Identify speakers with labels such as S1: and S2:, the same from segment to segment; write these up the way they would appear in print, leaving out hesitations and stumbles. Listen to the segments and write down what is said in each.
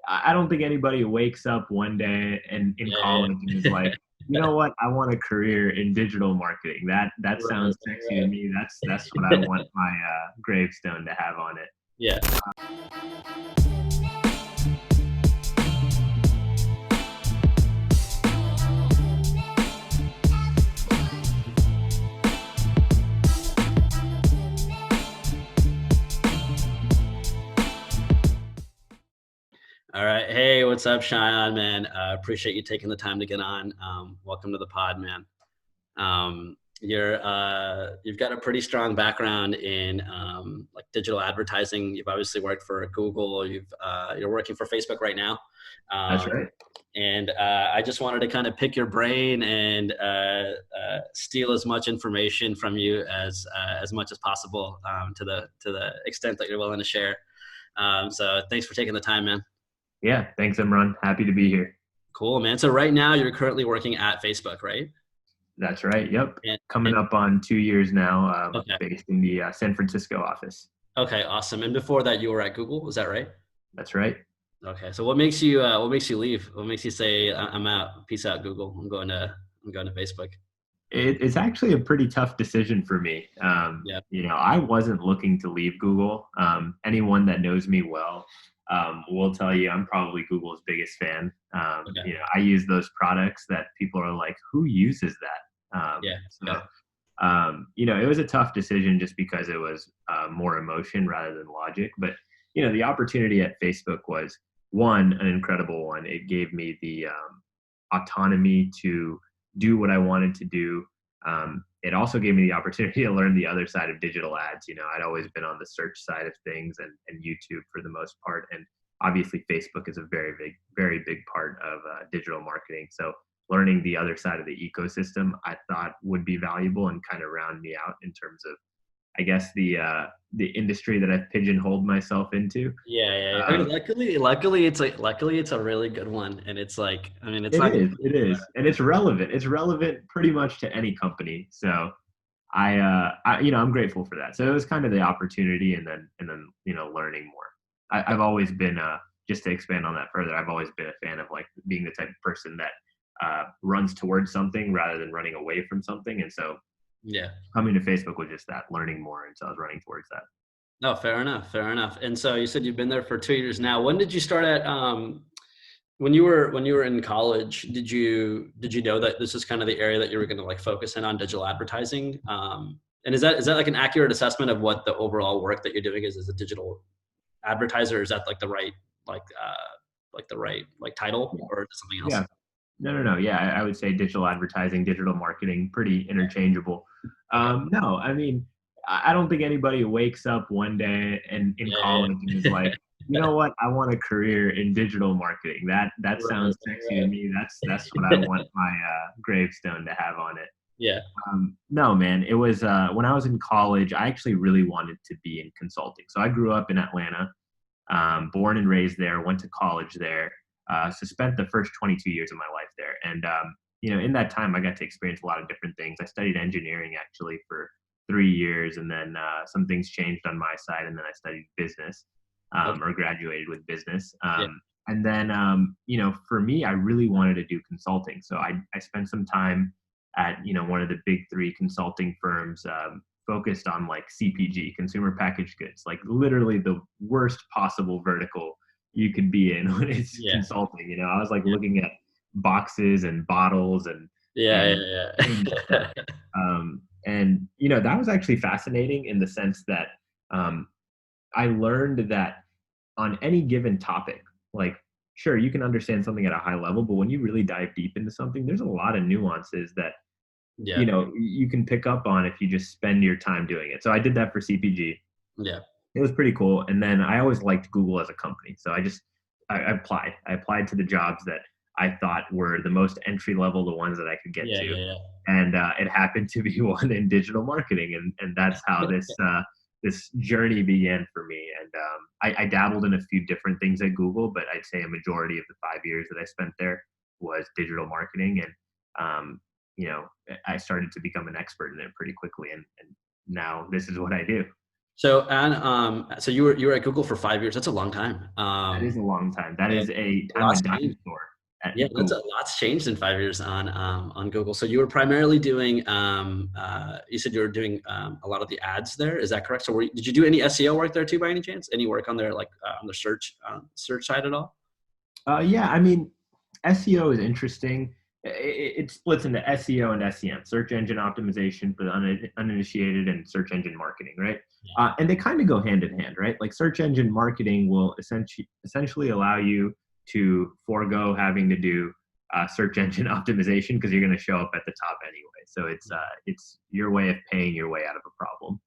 S1: I don't think anybody wakes up one day and in
S2: Yeah,
S1: college and is like, you know what, I want a career in digital marketing. That
S2: right,
S1: sounds sexy to me. That's what I want my gravestone to have on it.
S2: yeah. All right. Hey, what's up, Shayan, man? Appreciate you taking the time to get on. Welcome to the pod, man. You've got a pretty strong background in like digital advertising. You've obviously worked for Google. You're working for Facebook right now.
S1: That's
S2: Um,
S1: right.
S2: and I just wanted to kind of pick your brain and steal as much information from you as much as possible, to the extent that you're willing to share. So thanks for taking the time, man.
S1: Yeah, thanks, Imran. Happy to be here.
S2: Cool, man. So right now you're currently working at Facebook, right?
S1: That's right. Yep.
S2: And,
S1: Coming
S2: and
S1: up on 2 years now,
S2: okay,
S1: based in the San Francisco office.
S2: okay, awesome. And before that, you were at Google, is that right?
S1: That's right.
S2: Okay. So what makes you leave? What makes you say I'm out, peace out, Google. I'm going to Facebook.
S1: It's actually a pretty tough decision for me.
S2: Yeah.
S1: I wasn't looking to leave Google. Anyone that knows me well will tell you I'm probably Google's biggest fan.
S2: Okay.
S1: I use those products that people are like, who uses that?
S2: Yeah.
S1: So,
S2: Okay.
S1: it was a tough decision just because it was more emotion rather than logic. But, the opportunity at Facebook was one, an incredible one. It gave me the autonomy to do what I wanted to do. It also gave me the opportunity to learn the other side of digital ads. I'd always been on the search side of things and YouTube for the most part. And obviously, Facebook is a very big part of digital marketing. So learning the other side of the ecosystem, I thought would be valuable and kind of round me out in terms of, I guess, the industry that I've pigeonholed myself into.
S2: Yeah, yeah, yeah. I mean,
S1: Um,
S2: luckily it's a really good one, and it's like, I mean, it's not gonna
S1: it
S2: be
S1: is, and it's relevant. It's relevant pretty much to any company. So I'm grateful for that. So it was kind of the opportunity, and then learning more. I've always been just to expand on that further. I've always been a fan of like being the type of person that runs towards something rather than running away from something. And so
S2: yeah.
S1: coming to Facebook was just that, learning more, and so I was running towards that.
S2: No, fair enough, fair enough. And so you said you've been there for 2 years now. When did you start at when you were in college, did you know that this is kind of the area that you were going to like focus in on digital advertising? And is that like an accurate assessment of what the overall work that you're doing is as a digital advertiser? Is that like the right title,
S1: Yeah.
S2: or is it something else?
S1: Yeah. No. Yeah, I would say digital advertising, digital marketing, pretty interchangeable.
S2: Okay.
S1: No, I mean, I don't think anybody wakes up one day and in
S2: Yeah.
S1: college and is like, you know what, I want a career in digital marketing. That
S2: Right.
S1: sounds sexy to me. That's what I want my gravestone to have on it.
S2: Yeah.
S1: No, man, it was when I was in college. I actually really wanted to be in consulting. So I grew up in Atlanta, born and raised there, went to college there, so spent the first 22 years of my life there. And, in that time, I got to experience a lot of different things. I studied engineering actually for 3 years, and then some things changed on my side, and then I studied business,
S2: Okay.
S1: or graduated with business.
S2: Yeah.
S1: And then, for me, I really wanted to do consulting. So I spent some time at, one of the big three consulting firms, focused on like CPG, consumer packaged goods, like literally the worst possible vertical you could be in when it's
S2: Yeah.
S1: consulting. I was like
S2: Yeah.
S1: looking at boxes and bottles
S2: Yeah.
S1: and
S2: Yeah.
S1: and stuff.
S2: Yeah.
S1: And that was actually fascinating in the sense that um, I learned that on any given topic, like sure you can understand something at a high level, but when you really dive deep into something, there's a lot of nuances that
S2: Yeah.
S1: you can pick up on if you just spend your time doing it. So I did that for CPG.
S2: Yeah.
S1: It was pretty cool. And then I always liked Google as a company. So I applied. I applied to the jobs that I thought were the most entry level, the ones that I could get
S2: Yeah.
S1: to.
S2: Yeah.
S1: And it happened to be one in digital marketing. And that's how this journey began for me. And I dabbled in a few different things at Google, but I'd say a majority of the 5 years that I spent there was digital marketing. And, um, I started to become an expert in it pretty quickly. And now this is what I do.
S2: So you were at Google for 5 years. That's a long time.
S1: That is a long time. That
S2: And
S1: is a I'm a
S2: lots changed.
S1: dinosaur at
S2: Yeah, that's a
S1: Google.
S2: lot's changed in 5 years on Google. So you were primarily doing you said you were doing a lot of the ads there. Is that correct? So did you do any SEO work there too by any chance? Any work on their like on the search side at all?
S1: Yeah, I mean, SEO is interesting. It splits into SEO and SEM, search engine optimization for the uninitiated, and search engine marketing, right? And they kind of go hand in hand, right? Like search engine marketing will essentially allow you to forego having to do search engine optimization because you're going to show up at the top anyway. So it's your way of paying your way out of a problem.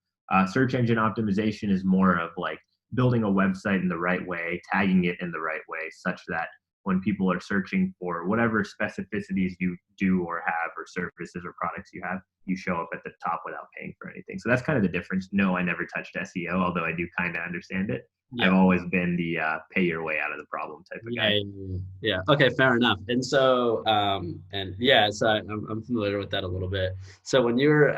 S1: Search engine optimization is more of like building a website in the right way, tagging it in the right way, such that when people are searching for whatever specificities you do or have, or services or products you have, you show up at the top without paying for anything. So that's kind of the difference. No, I never touched SEO, although I do kind of understand it.
S2: Yeah.
S1: I've always been the pay your way out of the problem type of
S2: Yeah,
S1: guy.
S2: yeah, yeah. Yeah. Okay, fair enough. And so, and yeah, so I'm familiar with that a little bit. So when you're,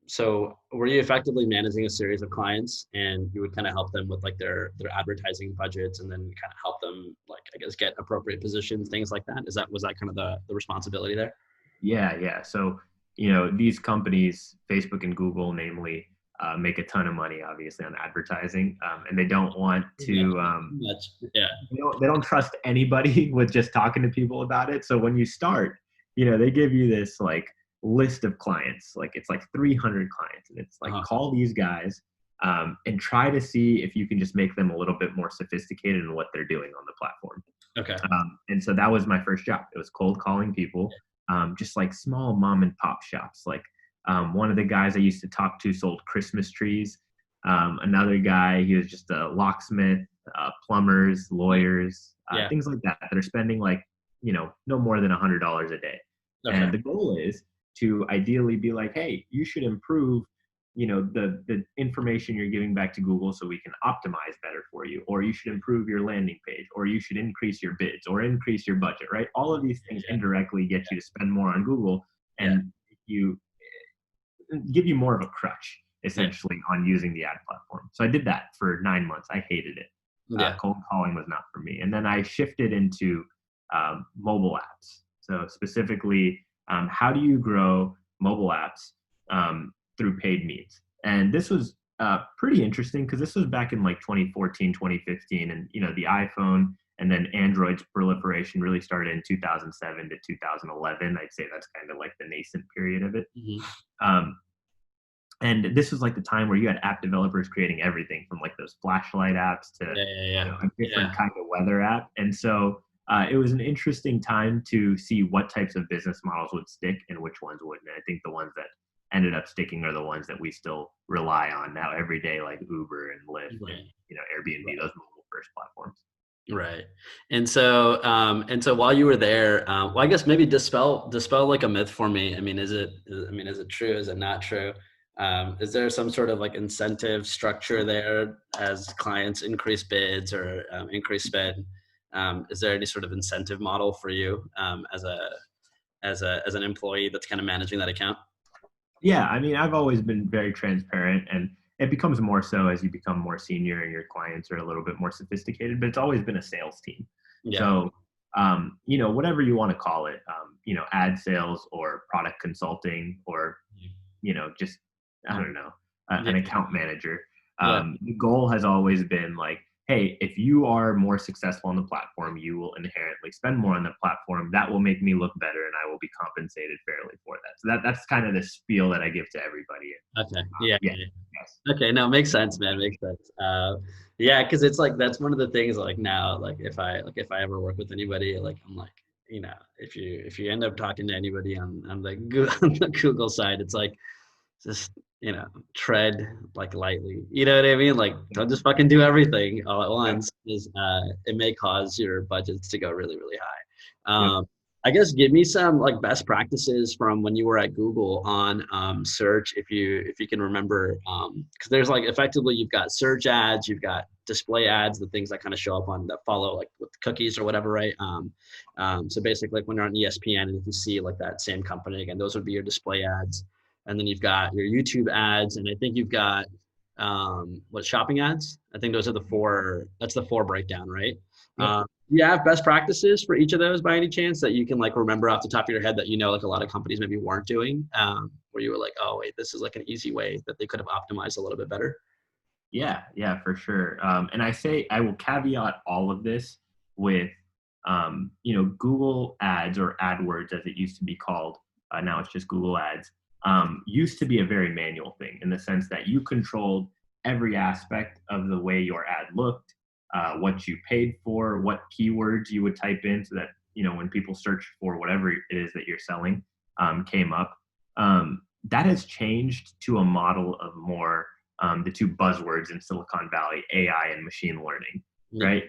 S2: so were you effectively managing a series of clients, and you would kind of help them with like their advertising budgets, and then kind of help them like I guess get appropriate positions, things like that? Was that kind of the responsibility there?
S1: Yeah, yeah. So, these companies, Facebook and Google, namely, make a ton of money, obviously, on advertising, and they don't want
S2: Too much.
S1: to.
S2: Too much. Yeah.
S1: They don't trust anybody with just talking to people about it. So when you start, they give you this like list of clients, like it's like 300 clients, and it's like
S2: Uh-huh.
S1: call these guys and try to see if you can just make them a little bit more sophisticated in what they're doing on the platform.
S2: Okay.
S1: And so that was my first job. It was cold calling people, just like small mom and pop shops. Like one of the guys I used to talk to sold Christmas trees. Another guy, he was just a locksmith, plumbers, lawyers,
S2: Yeah.
S1: things like that, that are spending like, no more than $100 a day.
S2: Okay.
S1: And the goal is to ideally be like, hey, you should improve, the information you're giving back to Google so we can optimize better for you, or you should improve your landing page, or you should increase your bids or increase your budget, right? All of these things
S2: Yeah.
S1: indirectly get you to spend more on Google
S2: Yeah.
S1: and you give you more of a crutch
S2: Yeah.
S1: essentially on using the ad platform. So I did that for 9 months. I hated it.
S2: Yeah.
S1: Cold calling was not for me. And then I shifted into mobile apps. So specifically, how do you grow mobile apps through paid means? And this was pretty interesting because this was back in like 2014, 2015. And, the iPhone and then Android's proliferation really started in 2007 to 2011. I'd say that's kind of like the nascent period of it.
S2: Mhm.
S1: Um, and this was like the time where you had app developers creating everything from like those flashlight apps to
S2: Yeah. Yeah. Yeah.
S1: a different
S2: Yeah.
S1: kind of weather app. And so it was an interesting time to see what types of business models would stick and which ones wouldn't. And I think the ones that ended up sticking are the ones that we still rely on now every day, like Uber and Lyft and
S2: Right.
S1: Airbnb, those mobile first platforms.
S2: Right. And so while you were there, well, I guess maybe dispel like a myth for me. I mean, is it true? Is it not true? Is there some sort of like incentive structure there as clients increase bids or increase spend? Is there any sort of incentive model for you as an employee that's kind of managing that account?
S1: Yeah, I mean, I've always been very transparent, and it becomes more so as you become more senior and your clients are a little bit more sophisticated, but it's always been a sales team.
S2: Yeah.
S1: So, whatever you want to call it, ad sales or product consulting or, just, I don't know,
S2: Yeah.
S1: an account manager.
S2: Yeah.
S1: The goal has always been like, hey, if you are more successful on the platform, you will inherently spend more on the platform. That will make me look better, and I will be compensated fairly for that. So that's kind of the spiel that I give to everybody.
S2: Okay. Yeah.
S1: Yeah.
S2: Yeah.
S1: Yes.
S2: Okay, no, makes sense, man. Makes sense. Yeah, because it's like that's one of the things. Like now, if I ever work with anybody, like I'm like, if you end up talking to anybody on the on the Google side, it's like just tread like lightly. You know what I mean? Like don't just fucking do everything all at
S1: Yep.
S2: once. Is it may cause your budgets to go really really high.
S1: Yep.
S2: I guess give me some like best practices from when you were at Google on search, if you can remember, because there's like effectively you've got search ads, you've got display ads, the things that kind of show up on that follow like with cookies or whatever, right? So basically, like when you're on ESPN and if you see like that same company again, those would be your display ads, and then you've got your YouTube ads, and I think you've got what, shopping ads. I think those are the four. That's the four breakdown, right?
S1: Yep.
S2: Do you have best practices for each of those by any chance that you can like remember off the top of your head that you know like a lot of companies maybe weren't doing, where you were like, oh wait, this is like an easy way that they could have optimized a little bit better?
S1: Yeah, yeah, for sure. And I will caveat all of this with, Google Ads or AdWords as it used to be called. Now it's just Google Ads. Used to be a very manual thing in the sense that you controlled every aspect of the way your ad looked, what you paid for, what keywords you would type in, so that when people search for whatever it is that you're selling, came up. That has changed to a model of more the two buzzwords in Silicon Valley, AI and machine learning,
S2: Yeah.
S1: right?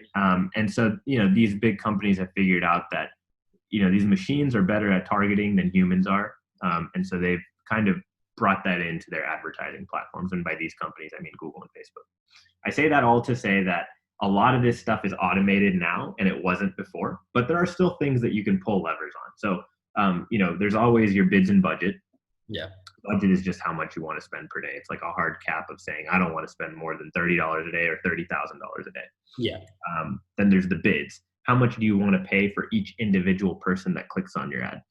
S1: And so, these big companies have figured out that, these machines are better at targeting than humans are. And so they've kind of brought that into their advertising platforms. And by these companies, I mean Google and Facebook. I say that all to say that a lot of this stuff is automated now and it wasn't before, but there are still things that you can pull levers on. So, there's always your bids and budget.
S2: Yeah.
S1: Budget is just how much you want to spend per day. It's like a hard cap of saying, I don't want to spend more than $30 a day or $30,000 a day.
S2: Yeah.
S1: Then there's the bids. How much do you want to pay for each individual person that clicks on your ad?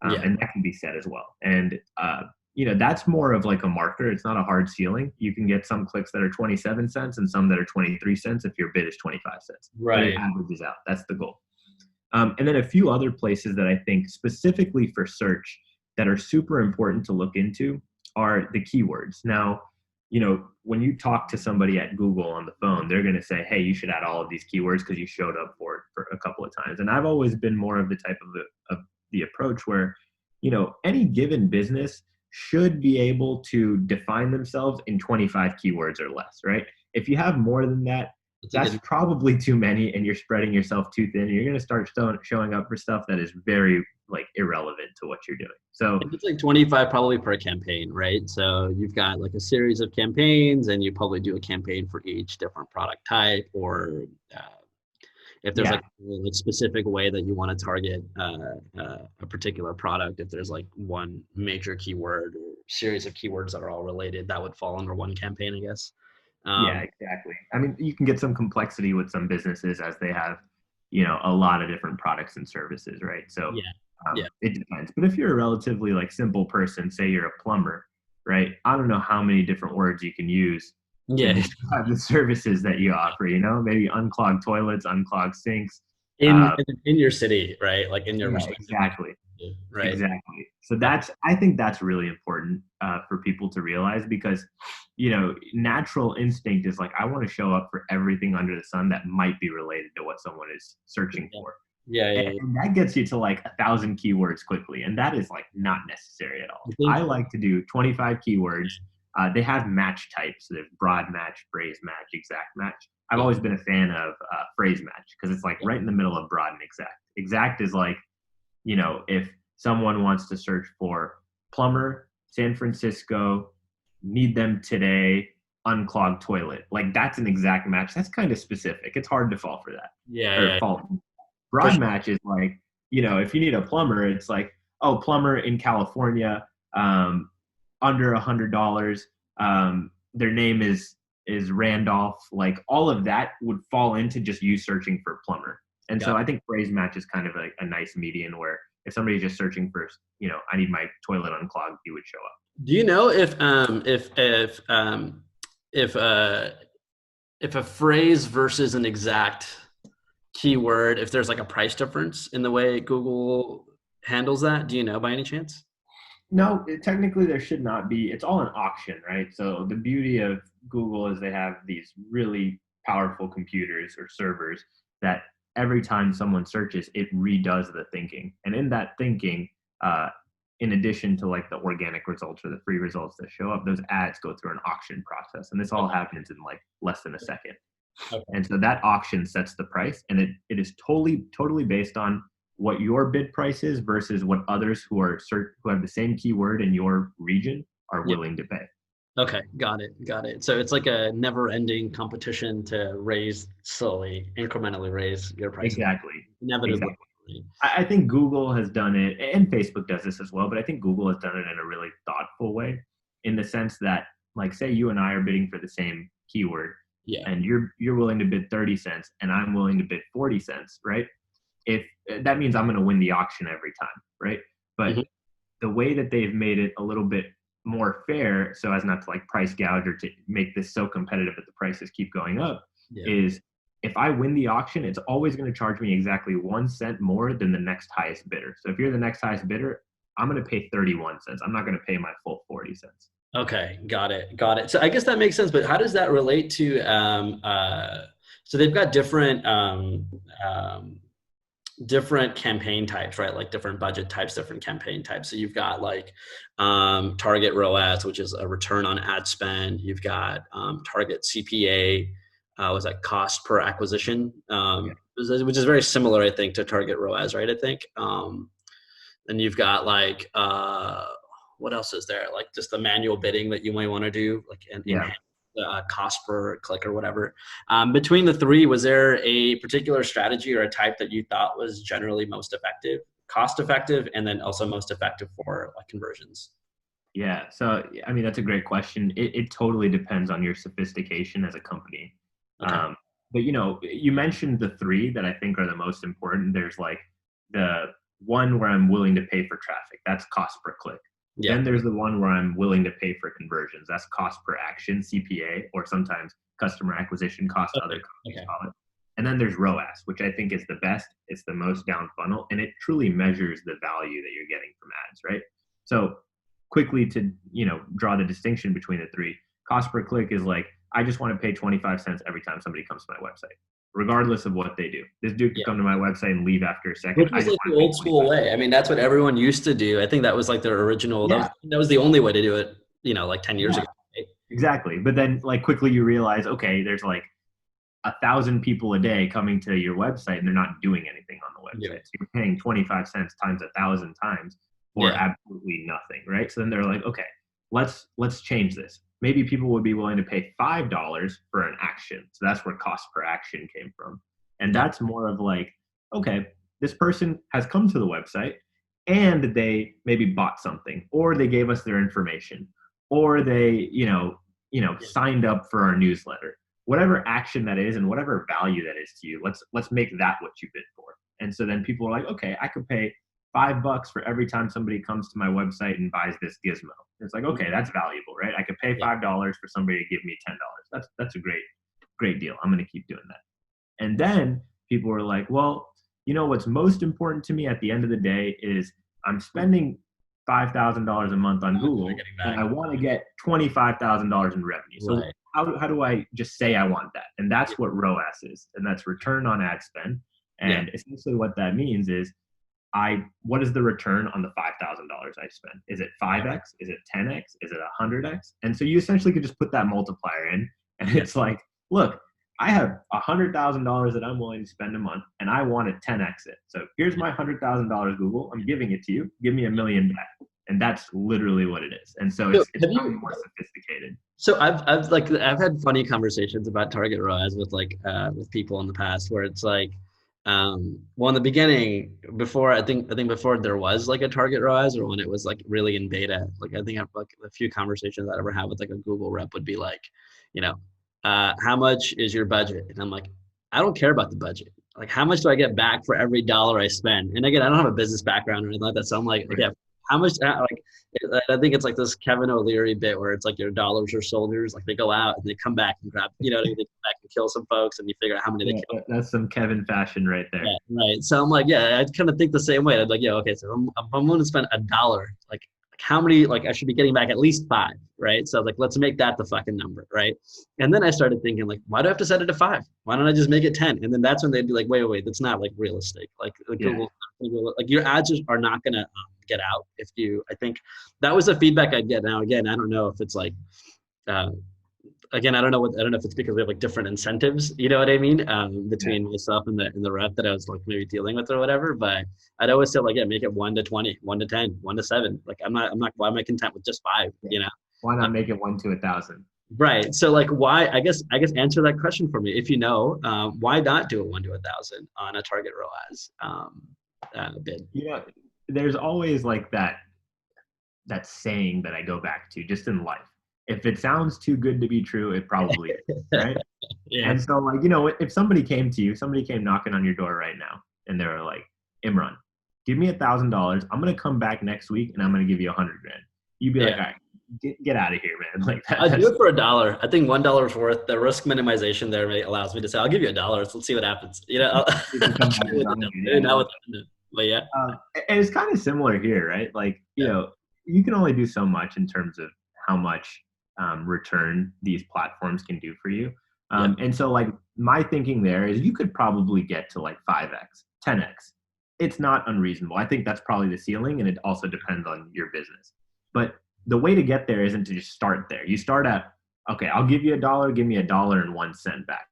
S2: Yeah.
S1: And that can be set as well. And, that's more of like a marker. It's not a hard ceiling. You can get some clicks that are 27 cents and some that are 23 cents if your bid is 25 cents.
S2: Right.
S1: But it averages out. That's the goal. And then a few other places that I think specifically for search that are super important to look into are the keywords. Now, when you talk to somebody at Google on the phone, they're going to say, hey, you should add all of these keywords because you showed up for it for a couple of times. And I've always been more of the type of the approach where, any given business should be able to define themselves in 25 keywords or less, right? If you have more than that, that's probably too many and you're spreading yourself too thin. You're going to start showing up for stuff that is very like irrelevant to what you're doing. So
S2: it's like 25 probably per campaign, right? So you've got like a series of campaigns and you probably do a campaign for each different product type, or if there's like a specific way that you want to target a particular product, if there's like one major keyword or series of keywords that are all related, that would fall under one campaign, I guess.
S1: Yeah, exactly. I mean, you can get some complexity with some businesses as they have, a lot of different products and services, right? So it depends. But if you're a relatively like simple person, say you're a plumber, right? I don't know how many different words you can use to describe the services that you offer, maybe unclogged toilets, unclogged sinks.
S2: In your city, right? Like in your respective
S1: exactly.
S2: city, right?
S1: Exactly. So I think that's really important for people to realize because, natural instinct is like, I want to show up for everything under the sun that might be related to what someone is searching for. And that gets you to like 1,000 keywords quickly. And that is like not necessary at all. I like to do 25 keywords. They have match types. So there's broad match, phrase match, exact match. I've always been a fan of phrase match because it's like right in the middle of broad and exact. Exact is like, if someone wants to search for plumber, San Francisco, need them today, unclogged toilet. Like that's an exact match. That's kind of specific. It's hard to fall for that. Fall. Broad match is like, if you need a plumber, it's like, oh, plumber in California, under $100. Their name is Randolph. Like all of that would fall into just you searching for plumber. And so I think phrase match is kind of a nice median where if somebody's just searching for, I need my toilet unclogged, you would show up.
S2: Do you know if a phrase versus an exact keyword, if there's like a price difference in the way Google handles that? Do you know by any chance?
S1: No, technically there should not be. It's all an auction, right? So the beauty of Google is they have these really powerful computers or servers that every time someone searches, it redoes the thinking. And in that thinking, in addition to like the organic results or the free results that show up, those ads go through an auction process. And this all happens in like less than a second. Okay. And so that auction sets the price, and it is totally based on what your bid price is versus what others who have the same keyword in your region are willing to pay.
S2: Okay, got it. So it's like a never-ending competition to incrementally raise your price.
S1: Exactly.
S2: Inevitably.
S1: Exactly. I think Google has done it, and Facebook does this as well, but I think Google has done it in a really thoughtful way, in the sense that like say you and I are bidding for the same keyword,
S2: Yeah.
S1: and you're willing to bid 30 cents and I'm willing to bid 40 cents, right? If that means I'm going to win the auction every time, right? But
S2: Hmm.
S1: the way that they've made it a little bit more fair so as not to like price gouge or to make this so competitive that the prices keep going up
S2: Yeah.
S1: is if I win the auction, it's always going to charge me exactly 1 cent more than the next highest bidder. So if you're the next highest bidder, I'm going to pay 31 cents. I'm not going to pay my full 40 cents.
S2: Okay, got it, got it. So I guess that makes sense, but how does that relate to so they've got different campaign types, right? Like different budget types, different campaign types. So you've got like target ROAS, which is a return on ad spend. You've got target CPA, was that cost per acquisition,
S1: Yeah.
S2: which is very similar, I think, to target ROAS, right? I think. Then you've got like what else is there? Like just the manual bidding that you might want to do, like an
S1: Yeah.
S2: enhance cost per click or whatever. Between the three, was there a particular strategy or a type that you thought was generally most effective, cost effective, and then also most effective for like conversions?
S1: Yeah. So, I mean, that's a great question. It totally depends on your sophistication as a company.
S2: Okay.
S1: Um, but, you mentioned the three that I think are the most important. There's like the one where I'm willing to pay for traffic. That's cost per click.
S2: Yeah.
S1: Then there's the one where I'm willing to pay for conversions. That's cost per action, CPA, or sometimes customer acquisition cost, other
S2: Okay.
S1: companies
S2: Okay.
S1: call it. And then there's ROAS, which I think is the best. It's the most down funnel, and it truly measures the value that you're getting from ads, right? So quickly to draw the distinction between the three, cost per click is like I just want to pay 25 cents every time somebody comes to my website, regardless of what they do. This dude could
S2: Yeah.
S1: come to my website and leave after a second.
S2: Which
S1: I
S2: was
S1: just
S2: like the
S1: want to pay
S2: old school
S1: 25
S2: way. I
S1: cents.
S2: mean, that's what everyone used to do. I think that was like their original.
S1: Yeah.
S2: That was the only way to do it. Like 10 years
S1: Yeah,
S2: ago. Right?
S1: exactly. But then like quickly you realize, okay, there's like 1,000 people a day coming to your website and they're not doing anything on the
S2: Yeah.
S1: website. So you're paying 25 cents times 1,000 times for
S2: Yeah.
S1: absolutely nothing, right? So then they're like, okay, let's change this. Maybe people would be willing to pay $5 for an action. So that's where cost per action came from. And
S2: Yeah.
S1: that's more of like, okay, this person has come to the website and they maybe bought something, or they gave us their information, or they,
S2: Yeah.
S1: signed up for our newsletter. Whatever action that is and whatever value that is to you, let's make that what you bid for. And so then people are like, okay, I could pay $5 for every time somebody comes to my website and buys this gizmo. It's like, okay, that's valuable, right? I could pay
S2: Yeah.
S1: $5 for somebody to give me $10. That's a great deal. I'm going to keep doing that. And then people were like, well, what's most important to me at the end of the day is I'm spending $5,000 a month on
S2: They're
S1: Google
S2: getting
S1: and
S2: back.
S1: I want to get $25,000 in revenue. So
S2: Right.
S1: how do I just say I want that? And
S2: Yeah.
S1: that's what ROAS is, and that's return on ad spend.
S2: Yeah.
S1: And essentially what that means is what is the return on the $5,000 I spend? Is it 5x? Is it 10x? Is it 100x? And so you essentially could just put that multiplier in, and
S2: Yeah.
S1: it's like, look, I have $100,000 that I'm willing to spend a month, and I want to 10x it. So here's my $100,000, Google. I'm giving it to you. Give me $1 million back, and that's literally what it is. And so
S2: So
S1: it's
S2: have
S1: probably
S2: you?
S1: more sophisticated.
S2: So I've had funny conversations about target ROAS with with people in the past where it's like, well, in the beginning, before I think before there was like a target ROAS, or when it was like really in beta, like I think I've like a few conversations I ever had with like a Google rep would be like, you know, how much is your budget? And I'm like, I don't care about the budget. Like, how much do I get back for every dollar I spend? And again, I don't have a business background or anything like that, so I'm like,
S1: Right.
S2: yeah, how much? Like, I think it's like this Kevin O'Leary bit where it's like your dollars are soldiers. Like they go out and they come back and grab, they come back and kill some folks, and you figure out how many they
S1: Yeah,
S2: kill.
S1: that's some Kevin fashion right there.
S2: Yeah, right. So I'm like, yeah, I kind of think the same way. I'm like, yeah, okay. So if I'm going to spend $1, like how many? Like I should be getting back at least 5, right? So like, let's make that the fucking number, right? And then I started thinking, like, why do I have to set it to 5? Why don't I just make it 10? And then that's when they'd be like, wait, that's not like realistic. Like
S1: Yeah.
S2: Google, like your ads are not gonna get out if you. I think that was the feedback I'd get. Now again, I don't know if it's like. Uh, Again, I don't know if it's because we have like different incentives, you know what I mean,
S1: Yeah.
S2: between myself and the rep that I was like maybe dealing with or whatever. But I'd always say like, yeah, make it 1 to 20, 1 to 10, 1 to 7. Like I'm not. Why am I content with just 5?
S1: Yeah.
S2: You know.
S1: Why
S2: Uh,
S1: not make it 1 to 1,000?
S2: right. So like, why? I guess answer that question for me. If you know, why not do a 1 to 1,000 on a target ROAS bid?
S1: There's always like that saying that I go back to just in life. if it sounds too good to be true, it probably is, right?
S2: Yeah.
S1: And so, like, you know, if somebody came knocking on your door right now, and they were like, Imran, give me $1,000. I'm gonna come back next week, and I'm gonna give you 100 grand. You'd be like,
S2: Yeah.
S1: all right, get out of here, man. Like
S2: I'd do
S1: that's
S2: it for $1. I think $1 is worth the risk minimization there. Allows me to say, I'll give you $1. Let's see what happens. You know,
S1: you can come back with 100. Yeah,
S2: not with but yeah.
S1: and it's kind of similar here, right? Like, you
S2: Yeah.
S1: know, you can only do so much in terms of how much return these platforms can do for you.
S2: Yeah.
S1: And so, like, my thinking there is you could probably get to like 5x, 10x. It's not unreasonable. I think that's probably the ceiling, and it also depends on your business. But the way to get there isn't to just start there. You start at, okay, I'll give you $1, give me $1.01 back.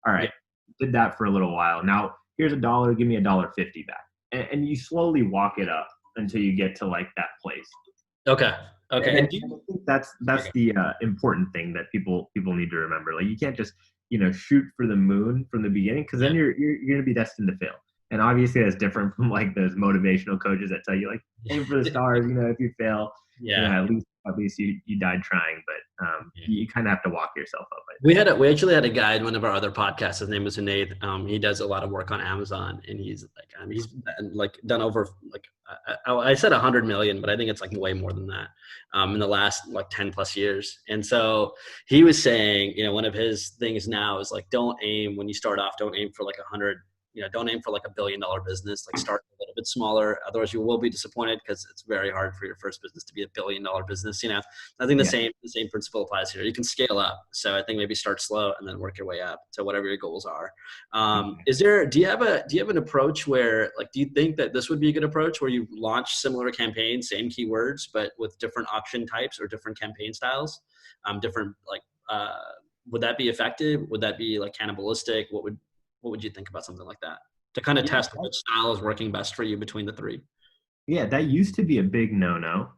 S1: All
S2: Yeah.
S1: right, did that for a little while. Now here's $1, give me $1.50 back, and you slowly walk it up until you get to like that place.
S2: Okay. Okay.
S1: And
S2: And do
S1: I
S2: you,
S1: think that's
S2: okay.
S1: the important thing that people need to remember. Like, you can't just, you know, shoot for the moon from the beginning, because then
S2: Yeah.
S1: you're going to be destined to fail. And obviously that's different from like those motivational coaches that tell you like aim for the stars. You know, if you fail, you know,
S2: Yeah.
S1: at least you died trying. But
S2: Yeah.
S1: you kind of have to walk yourself up, I think.
S2: We actually had a guy in one of our other podcasts. His name is Junaid. He does a lot of work on Amazon, and he's like done over like I said 100 million, but I think it's like way more than that in the last like 10 plus years. And so he was saying, you know, one of his things now is like, don't aim when you start off. Don't aim for like 100. You know, don't aim for like $1 billion business. Like, start a little bit smaller. Otherwise, you will be disappointed, because it's very hard for your first business to be $1 billion business. You know, I think
S1: Yeah.
S2: the same principle applies here. You can scale up. So I think maybe start slow and then work your way up to whatever your goals are. Do you have an approach where, like, do you think that this would be a good approach where you launch similar campaigns, same keywords, but with different auction types or different campaign styles, different like, would that be effective? Would that be like cannibalistic? What would you think about something like that to kind of
S1: Yeah.
S2: test which style is working best for you between the three?
S1: Yeah, that used to be a big no-no,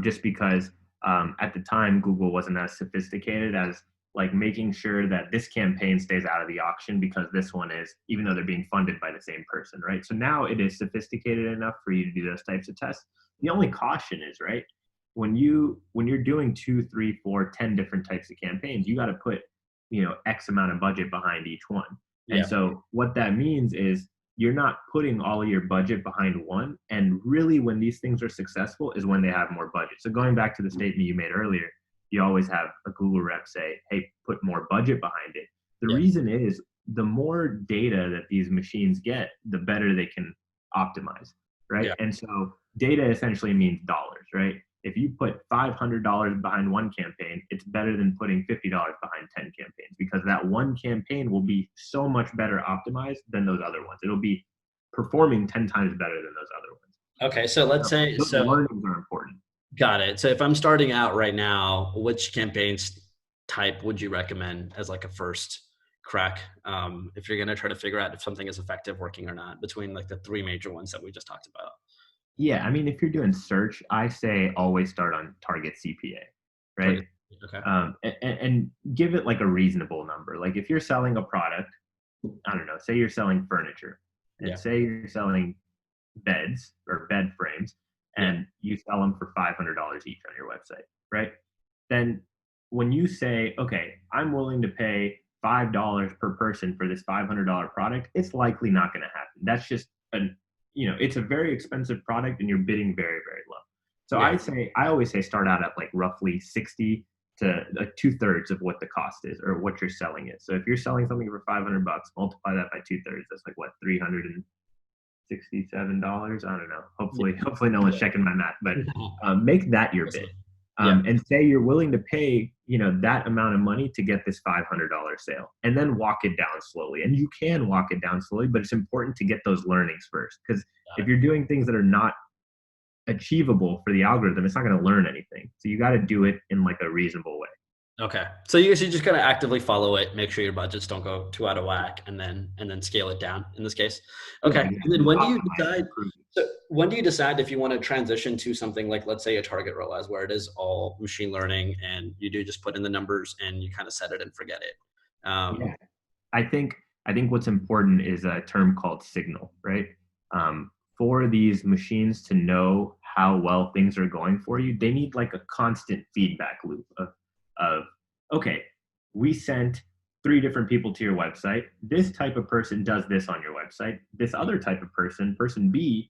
S1: just because at the time Google wasn't as sophisticated as like making sure that this campaign stays out of the auction because this one is, even though they're being funded by the same person, right? So now it is sophisticated enough for you to do those types of tests. The only caution is, right, when you're doing 2, 3, 4, 10 different types of campaigns, you got to put, you know, X amount of budget behind each one. And
S2: Yeah.
S1: so what that means is you're not putting all of your budget behind one. And really, when these things are successful is when they have more budget. So going back to the statement you made earlier, you always have a Google rep say, hey, put more budget behind it. The
S2: Yeah.
S1: reason is the more data that these machines get, the better they can optimize, right?
S2: Yeah.
S1: And so data essentially means dollars, right? If you put $500 behind one campaign, it's better than putting $50 behind 10 campaigns, because that one campaign will be so much better optimized than those other ones. It'll be performing 10 times better than those other ones.
S2: Okay. So let's
S1: So
S2: say,
S1: those learnings are important.
S2: got it. So if I'm starting out right now, which campaigns type would you recommend as like a first crack? If you're going to try to figure out if something is effective working or not, between like the three major ones that we just talked about.
S1: Yeah, I mean, if you're doing search, I say always start on target CPA, right?
S2: Target. Okay.
S1: And give it like a reasonable number. Like, if you're selling a product, I don't know, say you're selling furniture, and
S2: Yeah.
S1: say you're selling beds or bed frames, and you sell them for $500 each on your website, right? Then when you say, okay, I'm willing to pay $5 per person for this $500 product, it's likely not going to happen. That's just it's a very expensive product, and you're bidding very, very low. So
S2: Yeah.
S1: I always say start out at like roughly 60 to like 2/3 of what the cost is or what you're selling is. So if you're selling something for $500, multiply that by 2/3. That's like what, $367? I don't know. Hopefully no one's checking my math, but make that your bid. And say you're willing to pay, that amount of money to get this $500 sale, and then walk it down slowly. And you can walk it down slowly, but it's important to get those learnings first. Because if you're doing things that are not achievable for the algorithm, it's not going to learn anything. So you got to do it in like a reasonable way.
S2: Okay. So you just gotta actively follow it, make sure your budgets don't go too out of whack, and then scale it down in this case. Okay.
S1: Yeah,
S2: And then when do you
S1: optimize,
S2: decide?
S1: improve.
S2: So when do you decide if you want to transition to something like, let's say, a target ROAS, where it is all machine learning and you do just put in the numbers and you kind of set it and forget it?
S1: Yeah, I think what's important is a term called signal, right? For these machines to know how well things are going for you, they need like a constant feedback loop of, of, okay, we sent 3 different people to your website. This type of person does this on your website. This other type of person, person B,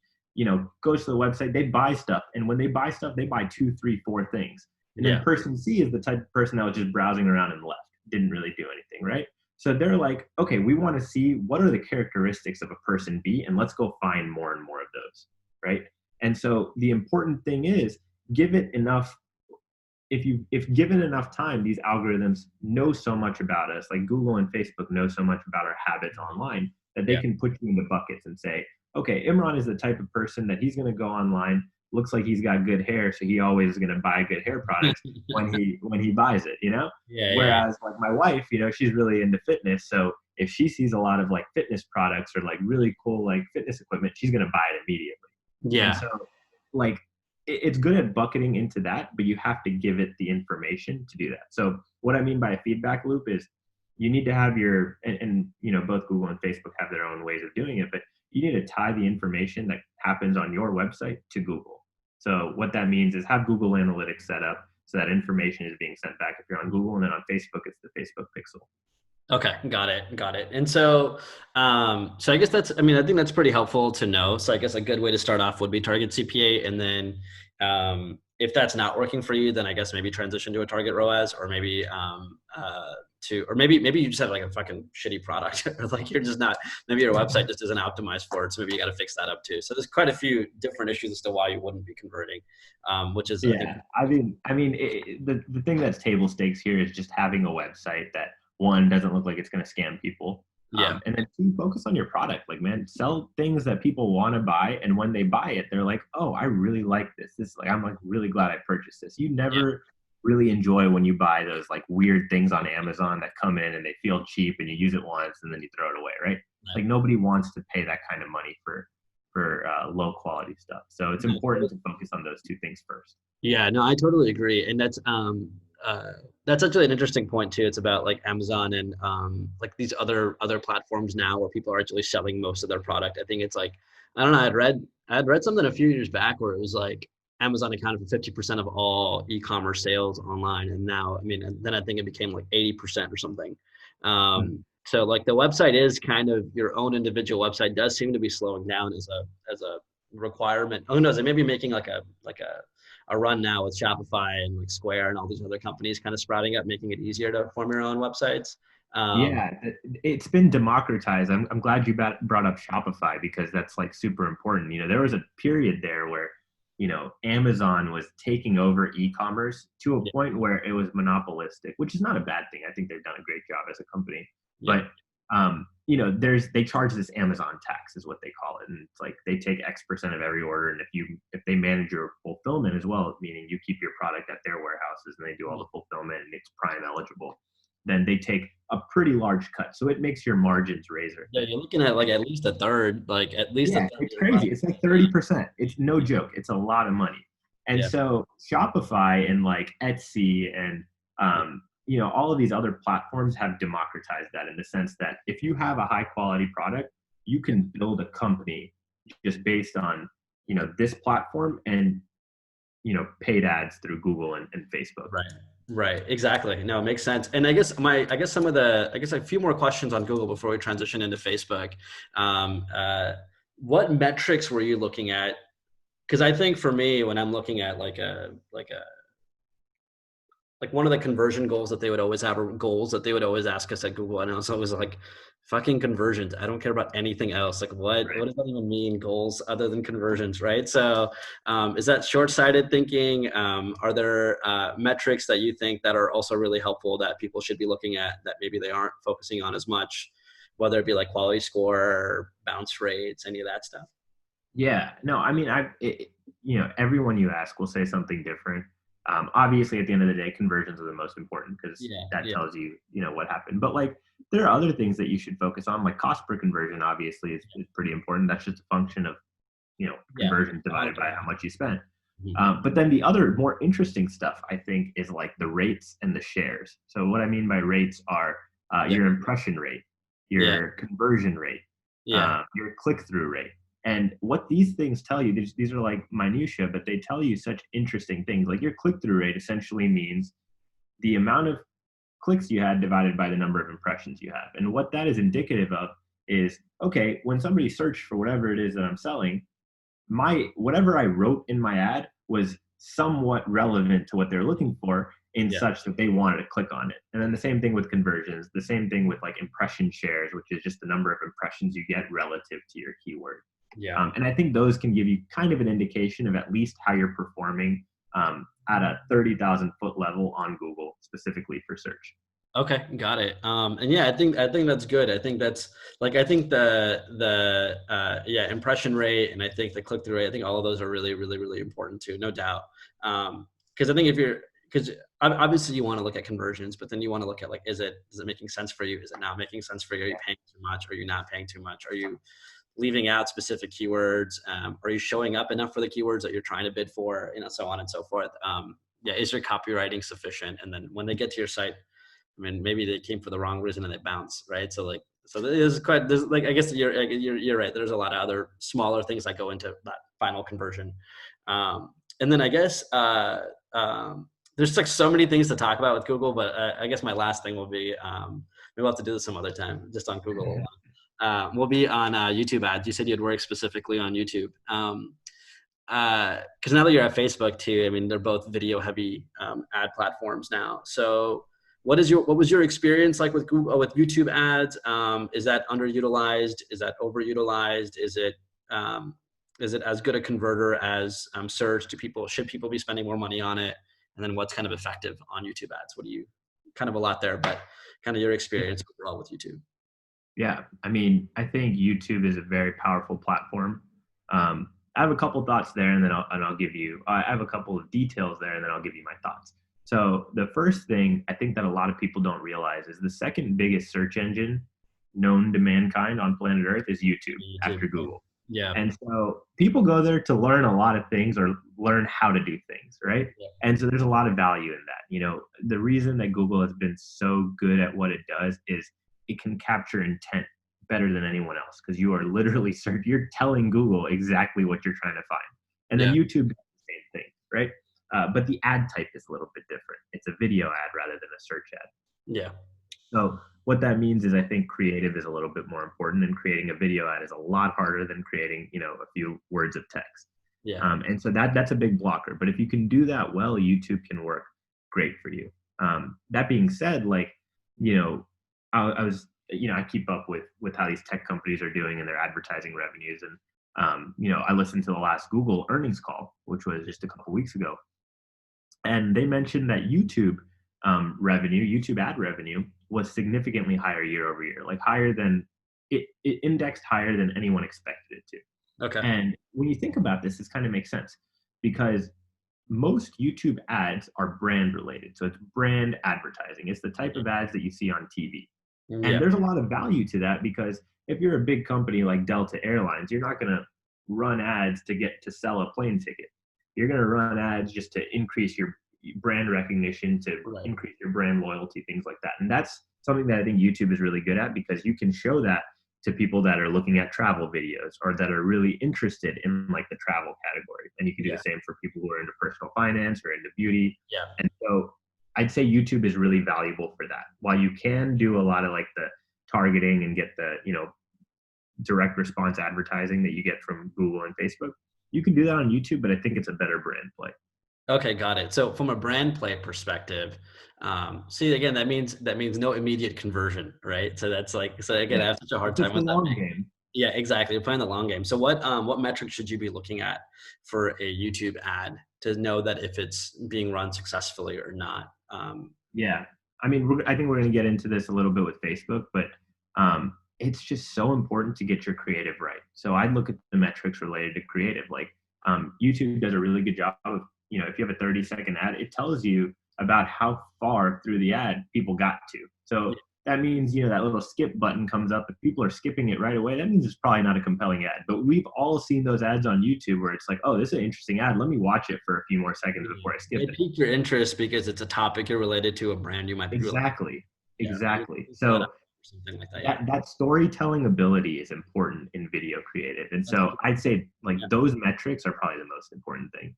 S1: goes to the website, they buy stuff. And when they buy stuff, they buy 2, 3, 4 things. And then
S2: Yeah.
S1: person C is the type of person that was just browsing around and left, didn't really do anything, right? So they're like, okay, we want to see what are the characteristics of a person B, and let's go find more and more of those, right? And so the important thing is give it enough. If given enough time, these algorithms know so much about us, like Google and Facebook know so much about our habits online, that they
S2: Yeah.
S1: can put you into buckets and say, okay, Imran is the type of person that he's going to go online, looks like he's got good hair, so he always is going to buy good hair products when he buys it.
S2: Yeah. Yeah.
S1: Whereas like my wife, she's really into fitness, so if she sees a lot of like fitness products or like really cool like fitness equipment, she's going to buy it immediately. And
S2: Yeah.
S1: so like it's good at bucketing into that, but you have to give it the information to do that. So what I mean by a feedback loop is you need to have and both Google and Facebook have their own ways of doing it, but you need to tie the information that happens on your website to Google. So what that means is have Google Analytics set up so that information is being sent back if you're on Google, and then on Facebook, it's the Facebook pixel.
S2: Okay, got it. And so I guess I think that's pretty helpful to know. So I guess a good way to start off would be target CPA, and then if that's not working for you, then I guess maybe transition to a target ROAS, or maybe maybe you just have like a fucking shitty product, or like you're just not, maybe your website just isn't optimized for it. So maybe you got to fix that up too. So there's quite a few different issues as to why you wouldn't be converting, which is I think.
S1: Yeah, the thing that's table stakes here is just having a website that one doesn't look like it's going to scam people,
S2: Yeah.
S1: and then two, focus on your product. Like, man, sell things that people want to buy, and when they buy it, they're like, oh, I really like this. I'm like really glad I purchased this. You
S2: Yeah.
S1: never really enjoy when you buy those like weird things on Amazon that come in and they feel cheap and you use it once and then you throw it away, right? Like nobody wants to pay that kind of money for low quality stuff. So it's important to focus on those two things first.
S2: Yeah, no, I totally agree, and that's actually an interesting point too. It's about like Amazon and like these other platforms now where people are actually selling most of their product. I think it's like, I don't know. I had read something a few years back where it was like Amazon accounted for 50% of all e-commerce sales online, and now and then I think it became like 80% or something. So like the website is kind of your own individual website does seem to be slowing down as a requirement. Who knows? They may be making like a run now with Shopify and like Square and all these other companies kind of sprouting up, making it easier to form your own websites.
S1: Yeah, it's been democratized. I'm glad you brought up Shopify because that's like super important. There was a period there where, Amazon was taking over e-commerce to a point where it was monopolistic, which is not a bad thing. I think they've done a great job as a company.
S2: Yeah.
S1: But they charge this Amazon tax is what they call it, and it's like they take X% of every order, and if they manage your fulfillment as well, meaning you keep your product at their warehouses and they do all the fulfillment and it's Prime eligible, then they take a pretty large cut. So it makes your margins razor
S2: Yeah,
S1: thin.
S2: you're looking at like at least a third, like at least a
S1: Yeah,
S2: third of
S1: it's
S2: your
S1: crazy.
S2: product.
S1: It's like 30%. It's no joke. It's a lot of money. And
S2: Yeah.
S1: so Shopify and like Etsy and all of these other platforms have democratized that in the sense that if you have a high quality product, you can build a company just based on this platform and paid ads through Google and Facebook.
S2: Right. Exactly. No, it makes sense. And I guess a few more questions on Google before we transition into Facebook. What metrics were you looking at? Because I think for me, when I'm looking at like one of the conversion goals that they would always have, or goals that they would always ask us at Google, and also it was like fucking conversions. I don't care about anything else. Like what does that even mean, goals other than conversions, right? So is that short-sighted thinking? Are there metrics that you think that are also really helpful that people should be looking at that maybe they aren't focusing on as much, whether it be like quality score or bounce rates, any of that stuff?
S1: Yeah, no, everyone you ask will say something different. Obviously, at the end of the day, conversions are the most important because that tells you, what happened. But like, there are other things that you should focus on, like cost per conversion. Obviously, is pretty important. That's just a function of, conversions divided by how much you spent. But then the other more interesting stuff, I think, is like the rates and the shares. So what I mean by rates are your impression rate, your conversion rate, your click-through rate. And what these things tell you, these are like minutia, but they tell you such interesting things. Like your click-through rate essentially means the amount of clicks you had divided by the number of impressions you have. And what that is indicative of is, okay, when somebody searched for whatever it is that I'm selling, my whatever I wrote in my ad was somewhat relevant to what they're looking for in
S2: Yeah.
S1: such that they wanted to click on it. And then the same thing with conversions, the same thing with like impression shares, which is just the number of impressions you get relative to your keyword.
S2: Yeah.
S1: And I think those can give you kind of an indication of at least how you're performing at a 30,000 foot level on Google, specifically for search.
S2: Okay, got it. And yeah, I think that's good. I think that's like I think the impression rate and I think the click through rate. I think all of those are really really really important too, no doubt. Because I think if you're because obviously you want to look at conversions, but then you want to look at like is it making sense for you? Is it not making sense for you? Are you paying too much? Are you not paying too much? Are you leaving out specific keywords? Are you showing up enough for the keywords that you're trying to bid for? So on and so forth. Yeah, is your copywriting sufficient? And then when they get to your site, I mean, maybe they came for the wrong reason and they bounce, right? So there's like, I guess you're right. There's a lot of other smaller things that go into that final conversion. And then I guess, there's like so many things to talk about with Google, but I guess my last thing will be, maybe we'll have to do this some other time just on Google alone. We'll be on YouTube ads. You said you'd work specifically on YouTube. Because now that you're at Facebook too, I mean, they're both video heavy ad platforms now. So what was your experience like with Google, with YouTube ads? Is that underutilized? Is that overutilized? Is it as good a converter as search? Should people be spending more money on it? And then what's kind of effective on YouTube ads? What do you kind of a lot there, but kind of your experience overall with YouTube?
S1: Yeah, I mean, I think YouTube is a very powerful platform. I have a couple thoughts there, and then I'll give you. I have a couple of details there, and then I'll give you my thoughts. So the first thing I think that a lot of people don't realize is the second biggest search engine known to mankind on planet Earth is YouTube after Google.
S2: Yeah.
S1: And so people go there to learn a lot of things or learn how to do things, right?
S2: Yeah.
S1: And so there's a lot of value in that. The reason that Google has been so good at what it does is it can capture intent better than anyone else because you are literally you're telling Google exactly what you're trying to find. And then YouTube does the same thing, right? But the ad type is a little bit different. It's a video ad rather than a search ad.
S2: Yeah.
S1: So what that means is I think creative is a little bit more important, and creating a video ad is a lot harder than creating, a few words of text.
S2: Yeah.
S1: And so that's a big blocker. But if you can do that well, YouTube can work great for you. That being said, I was, I keep up with how these tech companies are doing and their advertising revenues. And, I listened to the last Google earnings call, which was just a couple weeks ago. And they mentioned that YouTube YouTube ad revenue was significantly higher year over year, like higher than it indexed higher than anyone expected it to.
S2: Okay.
S1: And when you think about this kind of makes sense because most YouTube ads are brand related. So it's brand advertising. It's the type of ads that you see on TV. And there's a lot of value to that because if you're a big company like Delta Airlines, you're not going to run ads to sell a plane ticket. You're going to run ads just to increase your brand recognition, to increase your brand loyalty, things like that. And that's something that I think YouTube is really good at because you can show that to people that are looking at travel videos or that are really interested in like the travel category. And you can do the same for people who are into personal finance or into beauty.
S2: Yeah.
S1: And so I'd say YouTube is really valuable for that. While you can do a lot of like the targeting and get the, direct response advertising that you get from Google and Facebook, you can do that on YouTube, but I think it's a better brand play.
S2: Okay, got it. So from a brand play perspective, see again, that means no immediate conversion, right? So that's like, so again, I have such a hard time with that.
S1: Long game.
S2: Yeah, exactly. You're playing the long game. So what metrics should you be looking at for a YouTube ad to know that if it's being run successfully or not?
S1: Yeah, I mean, I think we're going to get into this a little bit with Facebook, but it's just so important to get your creative right. So I'd look at the metrics related to creative. Like YouTube does a really good job of, if you have a 30-second ad, it tells you about how far through the ad people got to. So that means, that little skip button comes up. If people are skipping it right away, that means it's probably not a compelling ad. But we've all seen those ads on YouTube where it's like, oh, this is an interesting ad. Let me watch it for a few more seconds before I skip it.
S2: It piqued your interest because it's a topic you're related to, a brand you might be
S1: Exactly. So
S2: something like that.
S1: That storytelling ability is important in video creative. And so I'd say those metrics are probably the most important thing.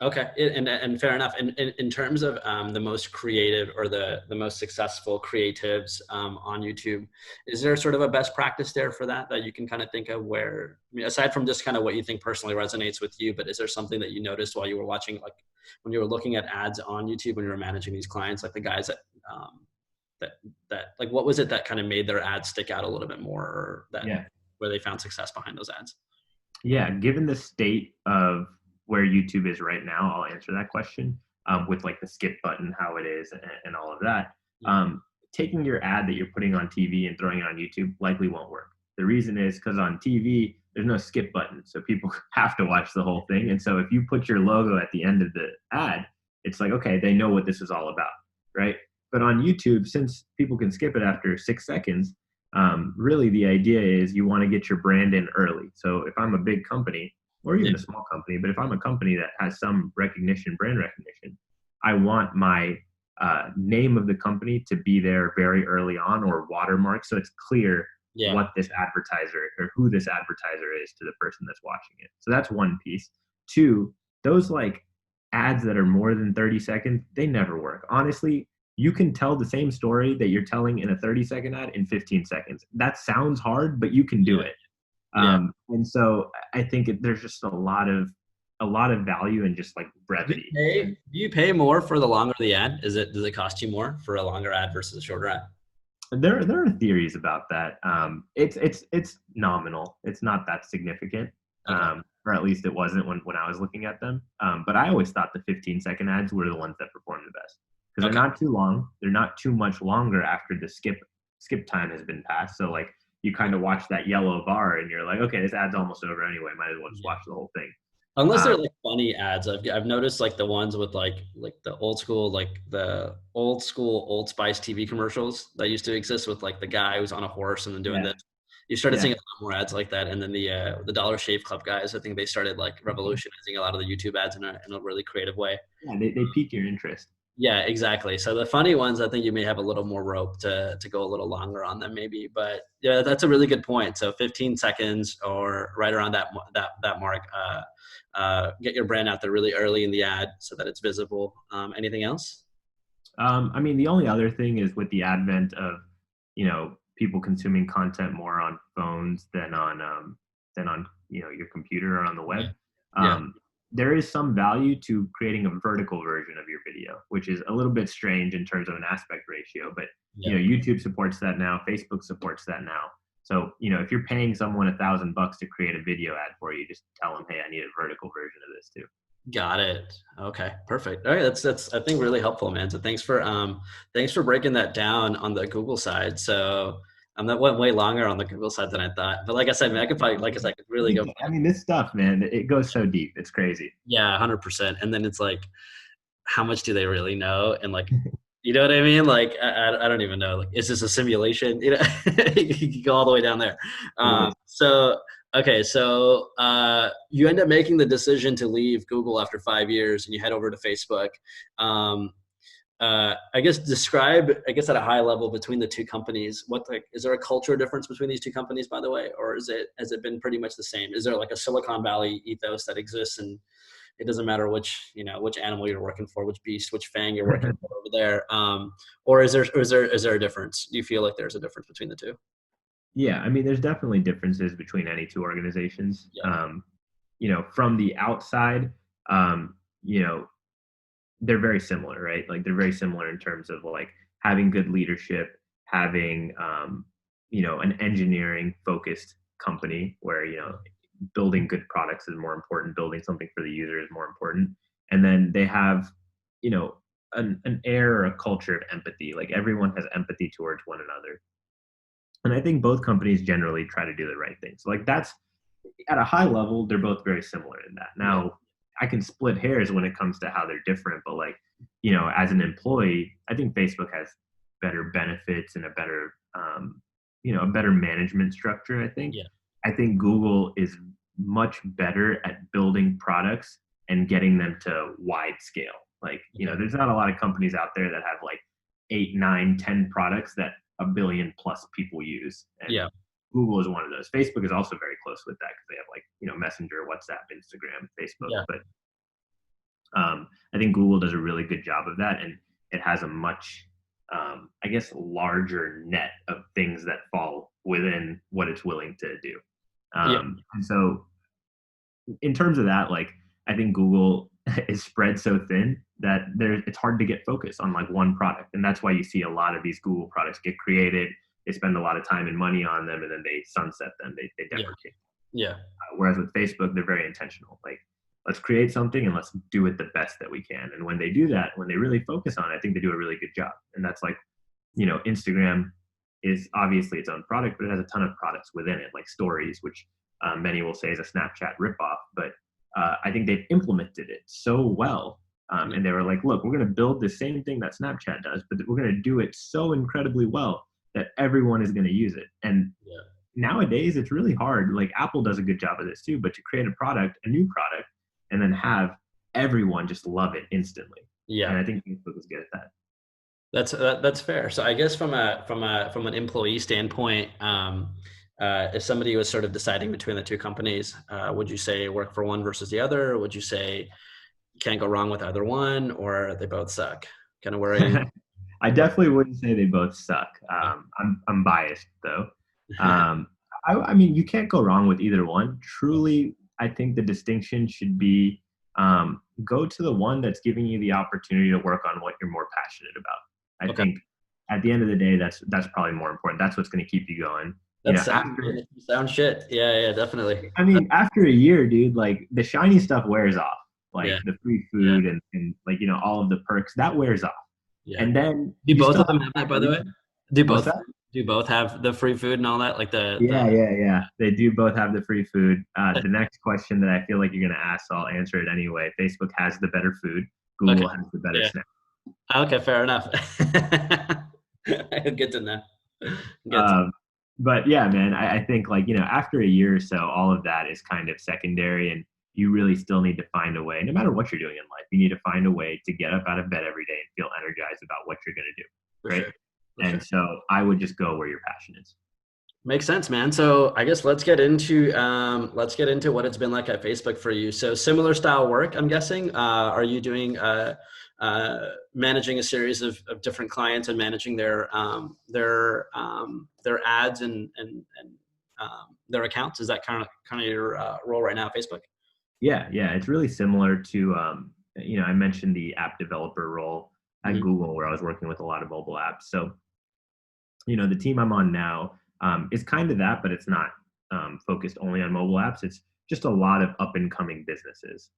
S2: Okay, and fair enough. And in terms of the most creative or the most successful creatives on YouTube, is there sort of a best practice there for that you can kind of think of where, I mean, aside from just kind of what you think personally resonates with you, but is there something that you noticed while you were watching, like when you were looking at ads on YouTube, when you were managing these clients, like the guys um, that, that like, what was it that kind of made their ads stick out a little bit more, or that
S1: Yeah.
S2: where they found success behind those ads?
S1: Yeah, given the state of where YouTube is right now, I'll answer that question with like the skip button, how it is, and all of that.
S2: Yeah.
S1: Um, Taking your ad that you're putting on TV and throwing it on YouTube likely won't work. The reason is because on TV, there's no skip button. So people have to watch the whole thing. And so if you put your logo at the end of the ad, it's like, okay, they know what this is all about, right? But on YouTube, since people can skip it after 6 seconds, really the idea is you want to get your brand in early. So if I'm a big company or
S2: Yeah.
S1: even a small company, but if I'm a company that has some recognition, brand recognition, I want my name of the company to be there very early on or watermark so it's clear
S2: Yeah.
S1: what this advertiser or who this advertiser is to the person that's watching it. So that's one piece. Two, those like ads that are more than 30 seconds, they never work. Honestly, you can tell the same story that you're telling in a 30-second ad in 15 seconds. That sounds hard, but you can do
S2: Yeah.
S1: it.
S2: Yeah.
S1: And so I think there's just a lot of value in just like brevity. And
S2: Do you pay more for the longer the ad? Does it cost you more for a longer ad versus a shorter ad?
S1: there are theories about that. It's nominal. It's not that significant,
S2: Okay.
S1: or at least it wasn't when I was looking at them. But I always thought the 15-second ads were the ones that performed the best because they're
S2: Okay.
S1: not too long. They're not too much longer after the skip time has been passed. So like you kind of watch that yellow bar and you're like, okay, this ad's almost over anyway. Might as well just
S2: Yeah.
S1: watch the whole thing.
S2: Unless they're
S1: Um,
S2: like funny ads, I've noticed like the ones with like the old school Old Spice TV commercials that used to exist with like the guy who's on a horse and then doing
S1: yeah,
S2: this. You started
S1: yeah,
S2: seeing a lot more ads like that, and then the Dollar Shave Club guys, I think they started like revolutionizing a lot of the YouTube ads in a really creative way.
S1: yeah. They pique your interest.
S2: Yeah, exactly. So the funny ones, I think you may have a little more rope to go a little longer on them, maybe. But yeah, that's a really good point. So 15 seconds or right around that mark. Get your brand out there really early in the ad so that it's visible. Anything else?
S1: I mean, the only other thing is with the advent of, people consuming content more on phones than on your computer or on the web.
S2: Yeah. Yeah.
S1: Um, there is some value to creating a vertical version of your video, which is a little bit strange in terms of an aspect ratio. But
S2: Yeah.
S1: YouTube supports that now. Facebook supports that now. So if you're paying someone $1,000 to create a video ad for you, just tell them, hey, I need a vertical version of this too.
S2: Got it. Okay, perfect. All right, that's I think really helpful, man. So thanks for breaking that down on the Google side. So that went way longer on the Google side than I thought. But like I said, man, I could probably like I said, I could really go.
S1: I mean, this stuff, man, it goes so deep. It's crazy.
S2: Yeah, 100%. And then it's like, how much do they really know? And like, you know what I mean? Like, I don't even know. Like, is this a simulation? You know, you can go all the way down there.
S1: It is.
S2: Okay, so you end up making the decision to leave Google after 5 years, and you head over to Facebook. Um, I guess describe, I guess at a high level between the two companies, is there a culture difference between these two companies, by the way, or has it been pretty much the same? Is there like a Silicon Valley ethos that exists, and it doesn't matter which animal you're working for, which beast, which fang you're working for over there, or is there a difference? Do you feel like there's a difference between the two?
S1: Yeah, I mean, there's definitely differences between any two organizations.
S2: Yeah,
S1: From the outside, um, you know, they're very similar, right? Like they're very similar in terms of like having good leadership, having an engineering focused company where building good products is more important, building something for the user is more important, and then they have you know an air or a culture of empathy. Like everyone has empathy towards one another, and I think both companies generally try to do the right thing. So like that's at a high level, they're both very similar in that.
S2: yeah,
S1: Now, I can split hairs when it comes to how they're different, but like, as an employee, I think Facebook has better benefits and a better management structure.
S2: yeah,
S1: I think Google is much better at building products and getting them to wide scale. Like,
S2: okay,
S1: there's not a lot of companies out there that have like 8, 9, 10 products that a billion plus people use. And
S2: yeah,
S1: Google is one of those. Facebook is also very close with that because they have like Messenger, WhatsApp, Instagram, Facebook.
S2: yeah.
S1: But I think Google does a really good job of that, and it has a much, I guess, larger net of things that fall within what it's willing to do.
S2: Yeah.
S1: And so, in terms of that, like I think Google is spread so thin that it's hard to get focused on like one product, and that's why you see a lot of these Google products get created. They spend a lot of time and money on them, and then they sunset them. They
S2: Yeah.
S1: deprecate.
S2: Yeah.
S1: Whereas with Facebook, they're very intentional. Like, let's create something and let's do it the best that we can. And when they do that, when they really focus on it, I think they do a really good job. And that's like, Instagram is obviously its own product, but it has a ton of products within it, like stories, which many will say is a Snapchat ripoff. But I think they've implemented it so well. And they were like, look, we're going to build the same thing that Snapchat does, but we're going to do it so incredibly well that everyone is going to use it. And
S2: Yeah.
S1: nowadays, it's really hard. Like Apple does a good job of this too, but to create a new product, and then have everyone just love it instantly. And
S2: Yeah.
S1: I think Facebook is good at that.
S2: That's fair. So I guess from an employee standpoint, if somebody was sort of deciding between the two companies, would you say work for one versus the other? Or would you say you can't go wrong with either one, or they both suck? Kind of where are you?
S1: I definitely wouldn't say they both suck. I'm biased though. Um, I mean, you can't go wrong with either one. Truly, I think the distinction should be go to the one that's giving you the opportunity to work on what you're more passionate about. I
S2: Okay.
S1: think at the end of the day, that's probably more important. That's what's going to keep you going.
S2: That's sound,
S1: After
S2: sound shit. Yeah, yeah, definitely.
S1: I mean, after a year, dude, like the shiny stuff wears off, like
S2: Yeah,
S1: the free
S2: yeah,
S1: food and like all of the perks that wears off,
S2: yeah.
S1: and then
S2: Do
S1: you
S2: both
S1: still
S2: of
S1: have
S2: them have
S1: that
S2: that, by the way?
S1: reason.
S2: Do
S1: What's
S2: both
S1: that?
S2: do both have the free food and all that? Like the
S1: Yeah, yeah, yeah. They do both have the free food. The next question that I feel like you're gonna ask, so I'll answer it anyway. Facebook has the better food.
S2: okay.
S1: Google has the better
S2: Yeah.
S1: snack.
S2: Okay, fair enough. Good to know. Good.
S1: Um, but yeah, man, I think like, after a year or so, all of that is kind of secondary, and you really still need to find a way, no matter what you're doing in life, you need to find a way to get up out of bed every day and feel energized about what you're going to do.
S2: For
S1: Right.
S2: sure. For sure.
S1: And so I would just go where your passion is.
S2: Makes sense, man. So I guess let's get into what it's been like at Facebook for you. So similar style work, I'm guessing. Are you doing managing a series of different clients and managing their ads and their accounts? Is that kind of your role right now at Facebook?
S1: Yeah. Yeah. It's really similar to, I mentioned the app developer role at
S2: Hmm.
S1: Google where I was working with a lot of mobile apps. So, the team I'm on now is kind of that, but it's not focused only on mobile apps. It's just a lot of up and coming businesses.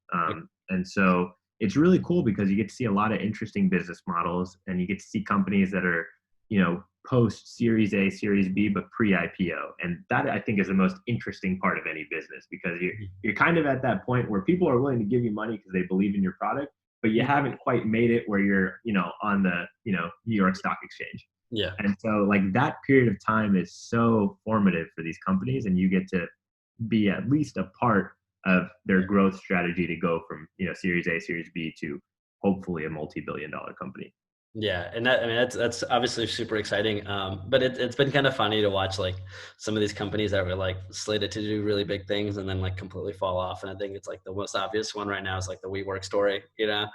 S1: And so it's really cool because you get to see a lot of interesting business models, and you get to see companies that are, post Series A, Series B, but pre-IPO. And that I think is the most interesting part of any business, because you're kind of at that point where people are willing to give you money because they believe in your product, but you haven't quite made it where you're, on the, New York Stock Exchange.
S2: Yeah.
S1: And so like that period of time is so formative for these companies, and you get to be at least a part of their growth strategy to go from, Series A, Series B to hopefully a multi-billion-dollar company.
S2: Yeah, and I mean that's obviously super exciting. But it's been kind of funny to watch like some of these companies that were like slated to do really big things and then like completely fall off. And I think it's like the most obvious one right now is like the WeWork story.
S1: Yep.
S2: Uh,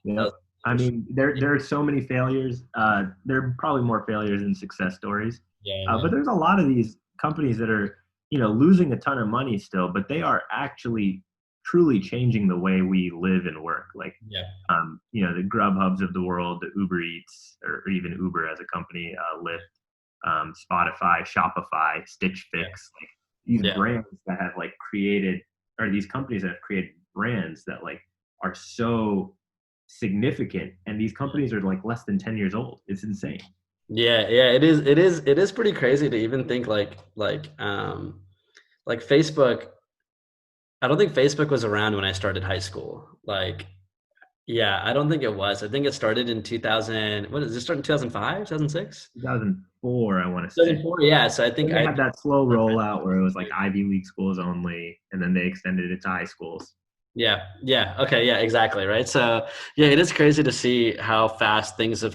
S1: Yep. I mean, there are so many failures. There are probably more failures than success stories.
S2: yeah,
S1: But
S2: yeah,
S1: there's a lot of these companies that are, losing a ton of money still, but they are actually truly changing the way we live and work. Like,
S2: yeah,
S1: the Grubhubs of the world, the Uber Eats, or even Uber as a company, Lyft, Spotify, Shopify, Stitch
S2: yeah,
S1: Fix, like these
S2: yeah.
S1: brands that have like created, or these companies that have created brands that like are so significant, and these companies are like less than 10 years old. It's insane.
S2: Yeah, yeah, it is pretty crazy to even think like Facebook. I don't think Facebook was around when I started high school. Like, yeah, I don't think it was. I think it started in 2000. What did it start in 2005, 2006?
S1: 2004, I want to say.
S2: 2004, yeah. So I think
S1: Then they
S2: I
S1: had that slow rollout where it was like Ivy League schools only, and then they extended it to high schools.
S2: yeah, yeah, okay, yeah, exactly, right. So yeah, it is crazy to see how fast things have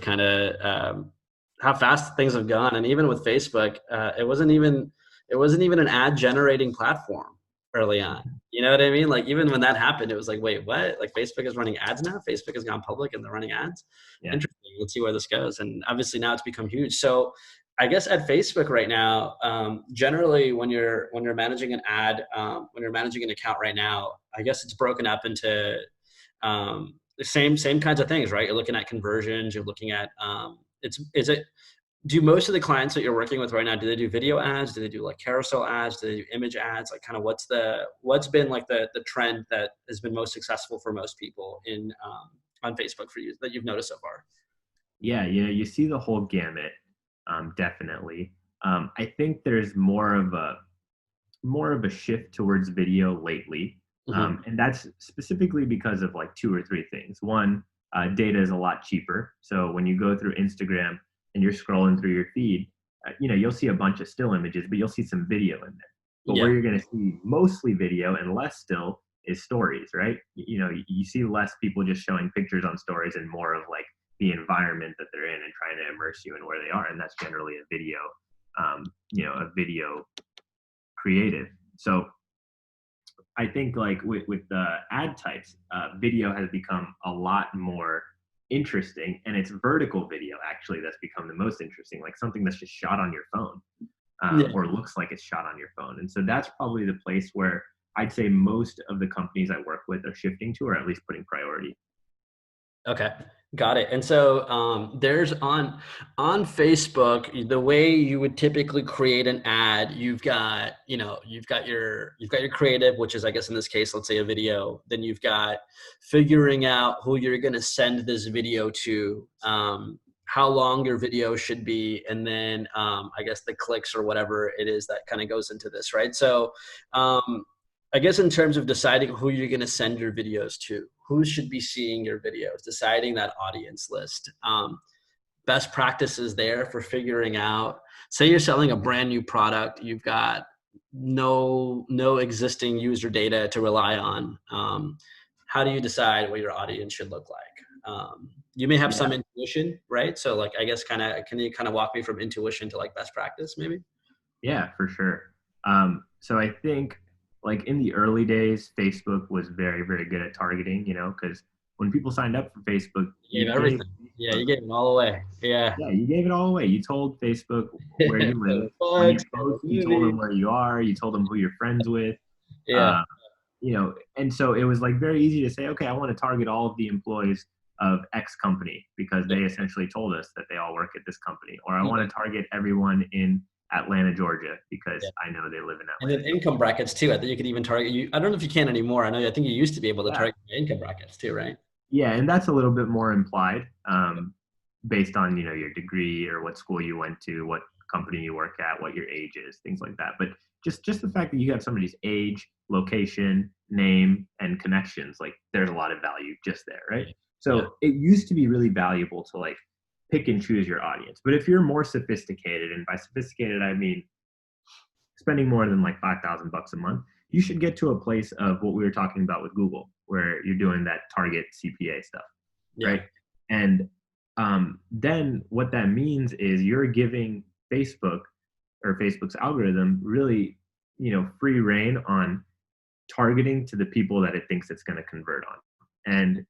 S2: how fast things have gone, and even with Facebook, it wasn't even an ad generating platform. early on. You know what I mean? Like even when that happened, it was like, wait, what? Like Facebook is running ads now? Facebook has gone public and they're running ads?
S1: Yeah.
S2: Interesting. Let's see where this goes. And obviously now it's become huge. So I guess at Facebook right now, generally when you're managing an ad, when you're managing an account right now, I guess it's broken up into the same kinds of things, right? You're looking at conversions. You're looking at it's is it do most of the clients that you're working with right now, do they do video ads? Do they do like carousel ads? Do they do image ads? Like kind of what's been like the trend that has been most successful for most people in on Facebook for you that you've noticed so far?
S1: Yeah, you see the whole gamut, definitely. I think there's more of a shift towards video lately,
S2: Hmm.
S1: and that's specifically because of like two or three things. One, data is a lot cheaper, so when you go through Instagram and you're scrolling through your feed, you'll see a bunch of still images, but you'll see some video in there. But where
S2: Yeah.
S1: you're going to see mostly video and less still is stories, right? You see less people just showing pictures on stories and more of like the environment that they're in and trying to immerse you in where they are, and that's generally a video creative. So I think like with the ad types, video has become a lot more interesting, and it's vertical video actually that's become the most interesting, like something that's just shot on your phone,
S2: Yeah.
S1: or looks like it's shot on your phone. And so that's probably the place where I'd say most of the companies I work with are shifting to, or at least putting priority.
S2: Okay, got it. And so there's on Facebook, the way you would typically create an ad, you've got your creative, which is I guess in this case, let's say a video. Then you've got figuring out who you're going to send this video to, how long your video should be, and then I guess the clicks or whatever it is that kind of goes into this, right? So I guess in terms of deciding who you're going to send your videos to, who should be seeing your videos, deciding that audience list, best practices there for figuring out. Say you're selling a brand new product, you've got no existing user data to rely on. How do you decide what your audience should look like? You may have some
S1: Yeah,
S2: intuition, right? So like I guess kind of can you kind of walk me from intuition to like best practice maybe?
S1: yeah, for sure. So I think like in the early days, Facebook was very, very good at targeting, because when people signed up for Facebook,
S2: You gave
S1: you gave
S2: everything. Yeah,
S1: Facebook,
S2: you gave it all away. Yeah.
S1: yeah, you gave it all away. You told Facebook where you live.
S2: The
S1: When you
S2: books, the
S1: post, you told
S2: movie.
S1: them where you are. You told them who you're friends with.
S2: Yeah.
S1: Uh, and so it was like very easy to say, okay, I want to target all of the employees of X company because
S2: Yeah.
S1: they essentially told us that they all work at this company, or I
S2: Yeah.
S1: want to target everyone in Atlanta, Georgia, because
S2: Yeah.
S1: I know they live in
S2: And then
S1: Atlanta,
S2: income brackets too. I think you could even target you. I don't know if you can anymore. I think you used to be able to
S1: yeah,
S2: target income brackets too, right?
S1: yeah, and that's a little bit more implied, based on your degree or what school you went to, what company you work at, what your age is, things like that. But just the fact that you have somebody's age, location, name, and connections, like there's a lot of value just there, right?
S2: Yeah. Yeah.
S1: So it used to be really valuable to like pick and choose your audience. But if you're more sophisticated, and by sophisticated I mean spending more than like $5,000 a month, you should get to a place of what we were talking about with Google, where you're doing that target CPA stuff,
S2: Yeah.
S1: right? And then what that means is you're giving Facebook or Facebook's algorithm really, free reign on targeting to the people that it thinks it's going to convert on. And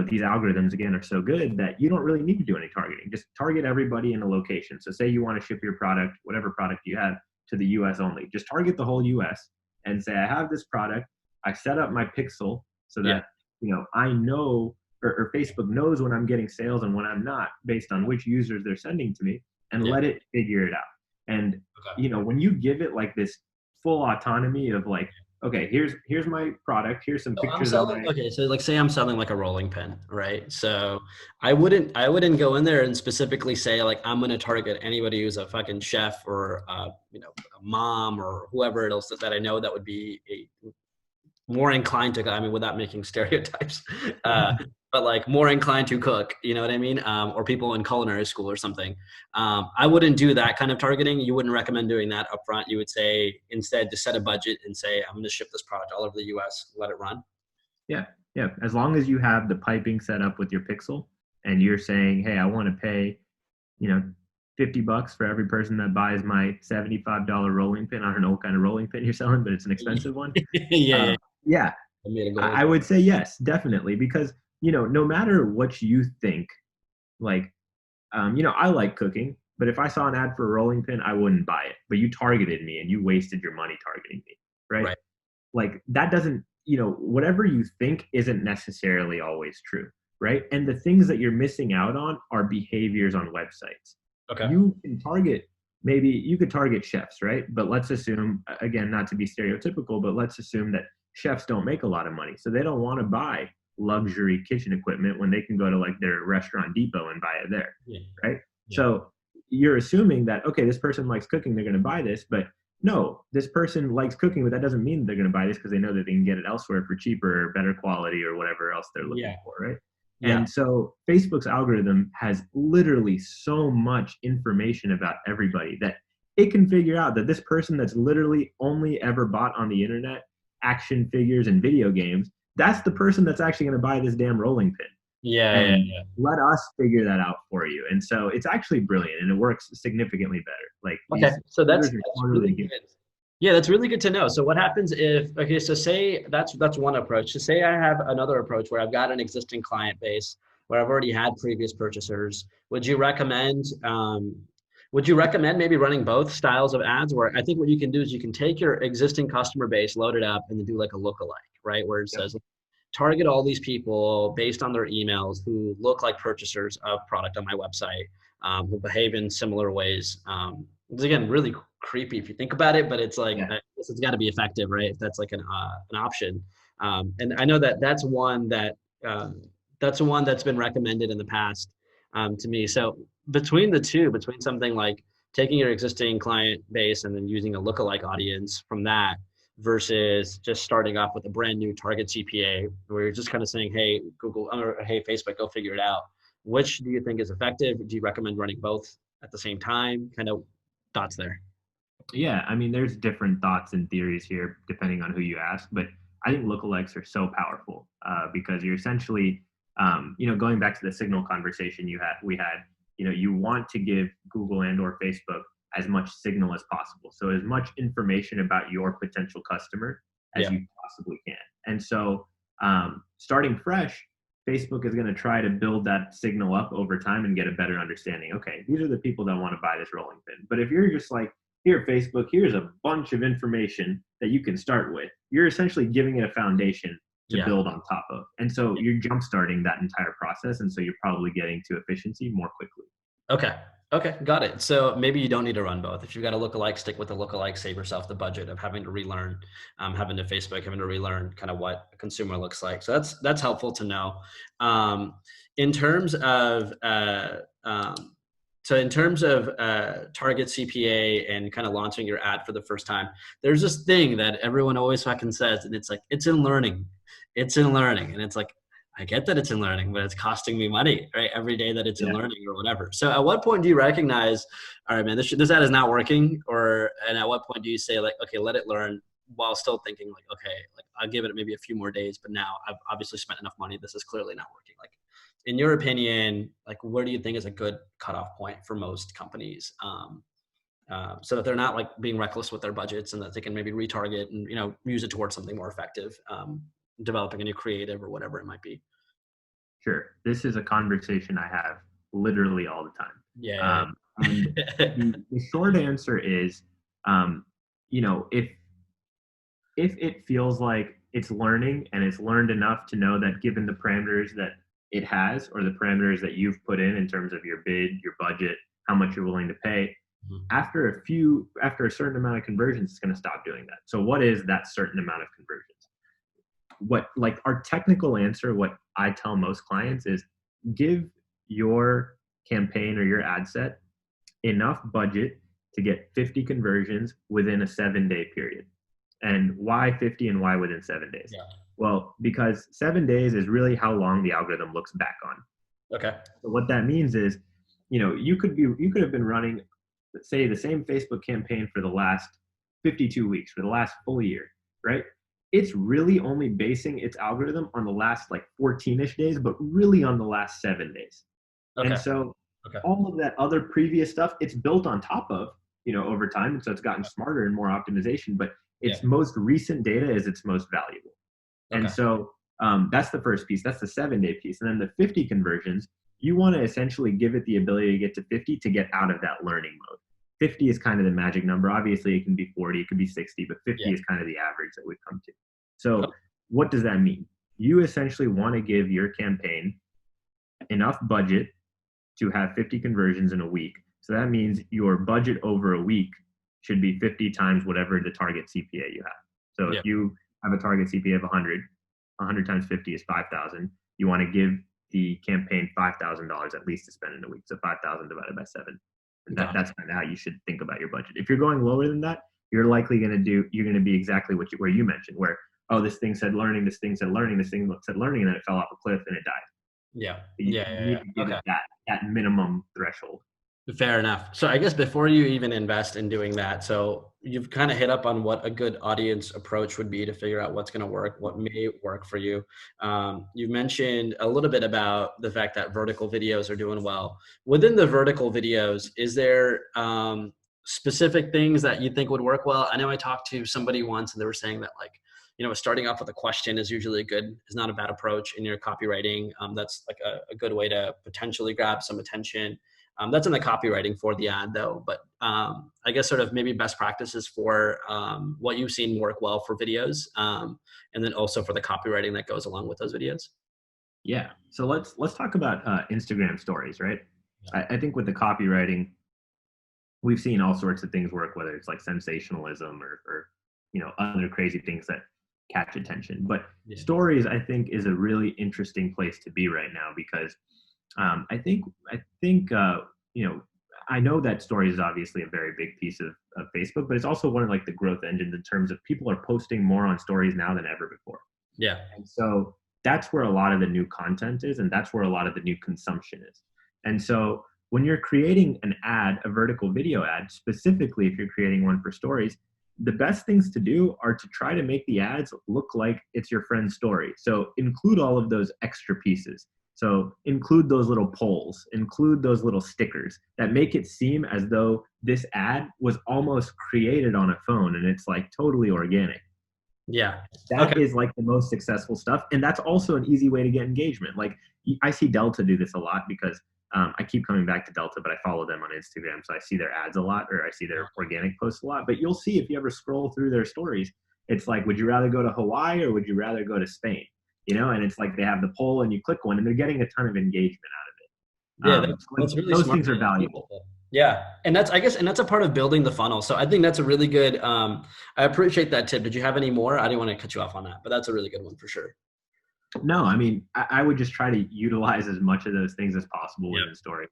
S1: these algorithms again are so good that you don't really need to do any targeting. Just target everybody in a location. So say you want to ship your product, whatever product you have, to the US only. Just target the whole US and say, I have this product. I set up my pixel so
S2: Yeah.
S1: that I know, or Facebook knows when I'm getting sales and when I'm not, based on which users they're sending to me, and
S2: Yeah.
S1: let it figure it out. And
S2: Okay.
S1: when you give it like this full autonomy of like, okay, here's my product, here's some
S2: So I'm
S1: pictures of
S2: selling,
S1: my
S2: okay, so like say I'm selling like a rolling pin, right? So I wouldn't go in there and specifically say like I'm gonna target anybody who's a fucking chef or a mom or whoever else that I know that would be more inclined to, I mean, without making stereotypes, but like more inclined to cook, you know what I mean? Or people in culinary school or something. I wouldn't do that kind of targeting. You wouldn't recommend doing that upfront. You would say instead to set a budget and say, I'm going to ship this product all over the US, let it run.
S1: Yeah, yeah. As long as you have the piping set up with your pixel and you're saying, hey, I want to pay, you know, $50 for every person that buys my $75 rolling pin. I don't know what kind of rolling pin you're selling, but it's an expensive one.
S2: Yeah,
S1: Yeah,
S2: I made a goal.
S1: I would say yes, definitely, because no matter what you think, like, I like cooking, but if I saw an ad for a rolling pin, I wouldn't buy it. But you targeted me and you wasted your money targeting me, right?
S2: Right.
S1: Like that doesn't, whatever you think isn't necessarily always true, right? And the things that you're missing out on are behaviors on websites.
S2: Okay.
S1: You can target, maybe you could target chefs, right? But let's assume, again, not to be stereotypical, but let's assume that chefs don't make a lot of money. So they don't want to buy luxury kitchen equipment when they can go to like their restaurant depot and buy it there,
S2: Yeah.
S1: right?
S2: Yeah.
S1: So you're assuming that, okay, this person likes cooking, they're going to buy this, but no, this person likes cooking, but that doesn't mean they're going to buy this because they know that they can get it elsewhere for cheaper or better quality or whatever else they're looking
S2: Yeah.
S1: for, right?
S2: Yeah.
S1: And so Facebook's algorithm has literally so much information about everybody that it can figure out that this person that's literally only ever bought on the internet action figures and video games, that's the person that's actually going to buy this damn rolling pin.
S2: Yeah. Yeah.
S1: And
S2: Yeah.
S1: let us figure that out for you. And so it's actually brilliant and it works significantly better. Like
S2: Okay.
S1: these
S2: So
S1: figures
S2: that's
S1: are
S2: really
S1: totally
S2: good. Yeah, that's really good to know. So what happens if, okay, so say that's one approach. So say I have another approach where I've got an existing client base where I've already had previous purchasers. Would you recommend maybe running both styles of ads where I think what you can do is you can take your existing customer base, load it up, and then do like a lookalike, right? Where it
S1: Yep.
S2: says target all these people based on their emails who look like purchasers of product on my website, who behave in similar ways. It's again really creepy if you think about it, but it's like
S1: Yeah.
S2: it's got to be effective, right? If that's like an option, and I know that uh, that's one that's been recommended in the past to me. So between the two, between something like taking your existing client base and then using a lookalike audience from that versus just starting off with a brand new target CPA where you're just kind of saying, hey, Google or hey, Facebook, go figure it out. Which do you think is effective? Do you recommend running both at the same time? Kind of thoughts there.
S1: Yeah, I mean, there's different thoughts and theories here depending on who you ask, but I think lookalikes are so powerful because you're essentially, going back to the signal conversation we had, you want to give Google and or Facebook as much signal as possible, so as much information about your potential customer as
S2: Yeah.
S1: you possibly can. And so, starting fresh, Facebook is going to try to build that signal up over time and get a better understanding. Okay, these are the people that want to buy this rolling pin. But if you're just like, here, Facebook, here's a bunch of information that you can start with. You're essentially giving it a foundation to
S2: Yeah.
S1: build on top of. And so you're jump starting that entire process. And so you're probably getting to efficiency more quickly.
S2: Okay. Okay. Got it. So maybe you don't need to run both. If you've got a lookalike, stick with the lookalike, save yourself the budget of having to relearn, having to Facebook, having to relearn kind of what a consumer looks like. So that's helpful to know. Um, in terms of in terms of target CPA and kind of launching your ad for the first time, there's this thing that everyone always fucking says, and it's like it's in learning, and it's like I get that it's in learning, but it's costing me money, right? Every day that it's in
S1: Yeah.
S2: learning or whatever. So at what point do you recognize, all right, man, this ad is not working? And at what point do you say like, okay, let it learn while still thinking like, okay, like I'll give it maybe a few more days, but now I've obviously spent enough money. This is clearly not working. Like in your opinion, like where do you think is a good cutoff point for most companies? So that they're not like being reckless with their budgets and that they can maybe retarget and, use it towards something more effective. Developing a new creative or whatever it might be.
S1: Sure. This is a conversation I have literally all the time.
S2: Yeah.
S1: And the short answer is, if it feels like it's learning and it's learned enough to know that given the parameters that it has or the parameters that you've put in terms of your bid, your budget, how much you're willing to pay, after a certain amount of conversions, it's going to stop doing that. So what is that certain amount of conversions? What, like, our technical answer, what I tell most clients is give your campaign or your ad set enough budget to get 50 conversions within a 7-day period. And why 50 and why within 7 days?
S2: Yeah.
S1: Well, because 7 days is really how long the algorithm looks back on.
S2: Okay.
S1: So what that means is, you could have been running, say, the same Facebook campaign for the last 52 weeks, for the last full year, right? It's really only basing its algorithm on the last like 14-ish days, but really on the last 7 days.
S2: Okay.
S1: And so
S2: Okay.
S1: all of that other previous stuff, it's built on top of, over time. And so it's gotten smarter and more optimization, but
S2: Yeah.
S1: its most recent data is its most valuable. And
S2: Okay.
S1: so that's the first piece. That's the 7-day piece. And then the 50 conversions, you want to essentially give it the ability to get to 50 to get out of that learning mode. 50 is kind of the magic number. Obviously, it can be 40, it could be 60, but 50
S2: Yeah.
S1: is kind of the average that we've come to. So, what does that mean? You essentially want to give your campaign enough budget to have 50 conversions in a week. So that means your budget over a week should be 50 times whatever the target CPA you have. So
S2: Yeah.
S1: if you have a target CPA of 100 times 50 is 5,000. You want to give the campaign $5,000 at least to spend in a week. So 5,000 divided by 7. And
S2: Okay.
S1: that's kind of how you should think about your budget. If you're going lower than that, you're going to be exactly where you mentioned, where, oh, this thing said learning, this thing said learning, this thing said learning, and then it fell off a cliff and it died.
S2: Yeah.
S1: You
S2: Yeah. Yeah.
S1: need
S2: Yeah.
S1: to give
S2: Okay.
S1: it that minimum threshold.
S2: Fair enough. So I guess before you even invest in doing that, so you've kind of hit up on what a good audience approach would be to figure out what's going to work, what may work for you. You've mentioned a little bit about the fact that vertical videos are doing well. Within the vertical videos, is there specific things that you think would work well? I know I talked to somebody once and they were saying that like, starting off with a question is usually is not a bad approach in your copywriting. That's like a good way to potentially grab some attention. That's in the copywriting for the ad though, but I guess sort of maybe best practices for what you've seen work well for videos, and then also for the copywriting that goes along with those videos.
S1: Yeah. So let's talk about Instagram stories, right?
S2: Yeah.
S1: I think with the copywriting, we've seen all sorts of things work, whether it's like sensationalism or other crazy things that catch attention. But
S2: Yeah.
S1: stories, I think, is a really interesting place to be right now because I think I know that stories is obviously a very big piece of Facebook, but it's also one of like the growth engines in terms of people are posting more on stories now than ever before.
S2: Yeah.
S1: And so that's where a lot of the new content is, and that's where a lot of the new consumption is. And so when you're creating an ad, a vertical video ad, specifically if you're creating one for stories, the best things to do are to try to make the ads look like it's your friend's story. So include all of those extra pieces. So include those little polls, include those little stickers that make it seem as though this ad was almost created on a phone and it's like totally organic.
S2: Yeah.
S1: That
S2: Okay.
S1: is like the most successful stuff. And that's also an easy way to get engagement. Like I see Delta do this a lot because I keep coming back to Delta, but I follow them on Instagram. So I see their ads a lot or I see their organic posts a lot. But you'll see if you ever scroll through their stories, it's like, would you rather go to Hawaii or would you rather go to Spain? And it's like they have the poll and you click one and they're getting a ton of engagement
S2: Yeah,
S1: out of it. So like,
S2: that's really
S1: those
S2: smart.
S1: things are valuable.
S2: Yeah, and that's I guess, and that's a part of building the funnel. So I think that's a really good. I appreciate that tip. Did you have any more? I didn't want to cut you off on that, but that's a really good one for sure.
S1: No, I mean, I would just try to utilize as much of those things as possible
S2: Yep.
S1: within the story.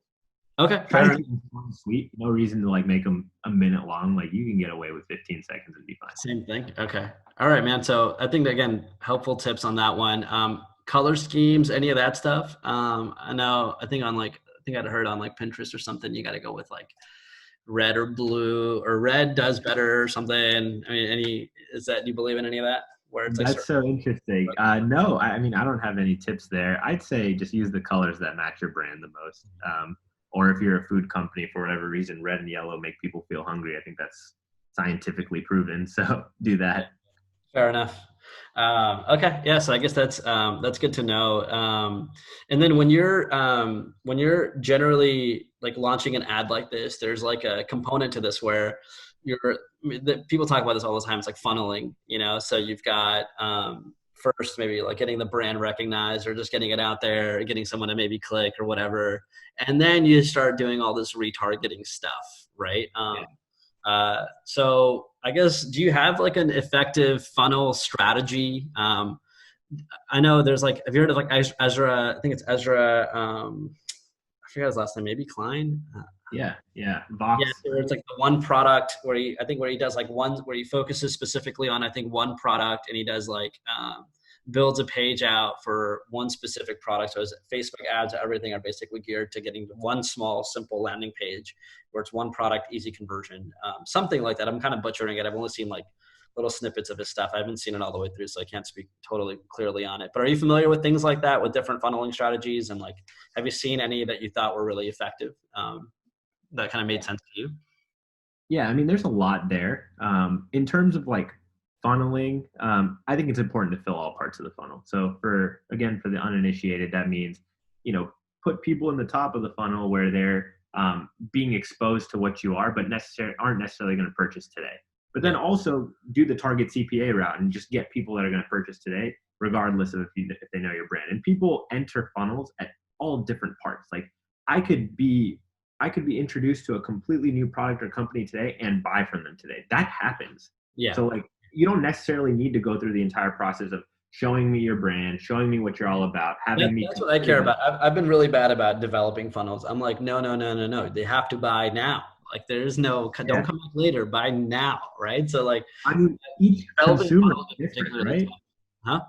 S2: Okay,
S1: Try
S2: fair
S1: to
S2: enough.
S1: keep them short and sweet. No reason to like make them a minute long. Like you can get away with 15 seconds and be fine.
S2: Same thing. Okay. All right, man. So I think again, helpful tips on that one. Color schemes, any of that stuff. I know. I think I'd heard on like Pinterest or something. You got to go with like red or blue, or red does better or something. I mean, do you believe in any of that? Where it's like
S1: That's
S2: certain.
S1: so interesting. No, I mean, I don't have any tips there. I'd say just use the colors that match your brand the most. Or if you're a food company, for whatever reason, red and yellow make people feel hungry. I think that's scientifically proven. So do that.
S2: Fair enough. Okay, yeah. So I guess that's good to know. And then when you're generally like launching an ad like this, there's like a component to this where people talk about this all the time. It's like funneling, So you've got first maybe like getting the brand recognized or just getting it out there, getting someone to maybe click or whatever, and then you start doing all this retargeting stuff, right? So I guess, do you have like an effective funnel strategy? I know there's like, have you heard of like Ezra? I think it's Ezra. I forgot his last name, maybe Klein.
S1: Yeah.
S2: Yeah,
S1: Vox.
S2: so it's like the one product where he does like where he focuses specifically on, I think, one product, and he does like builds a page out for one specific product. So his Facebook ads, everything are basically geared to getting to one small, simple landing page where it's one product, easy conversion, something like that. I'm kind of butchering it. I've only seen like little snippets of his stuff. I haven't seen it all the way through, so I can't speak totally clearly on it. But are you familiar with things like that, with different funneling strategies? And like, have you seen any that you thought were really effective, that kind of made sense to you?
S1: Yeah, I mean, there's a lot there. In terms of like funneling, I think it's important to fill all parts of the funnel. So for the uninitiated, that means, you know, put people in the top of the funnel where they're being exposed to what you are, but aren't necessarily going to purchase today. But then
S2: Yeah.
S1: also do the target CPA route and just get people that are going to purchase today, regardless of if they know your brand. And people enter funnels at all different parts. Like I could be I could be introduced to a completely new product or company today and buy from them today. That happens.
S2: Yeah.
S1: So like you don't necessarily need to go through the entire process of showing me your brand, showing me what you're all about, having me
S2: That's what I care
S1: consider.
S2: about. I've been really bad about developing funnels. I'm like, no, no, no, no, no. They have to buy now. Like there's no, don't
S1: Yeah.
S2: come back later, buy now. Right. So like
S1: I mean, each
S2: developing
S1: consumer
S2: funnels
S1: is
S2: is
S1: different,
S2: particularly
S1: right?
S2: tough. Huh?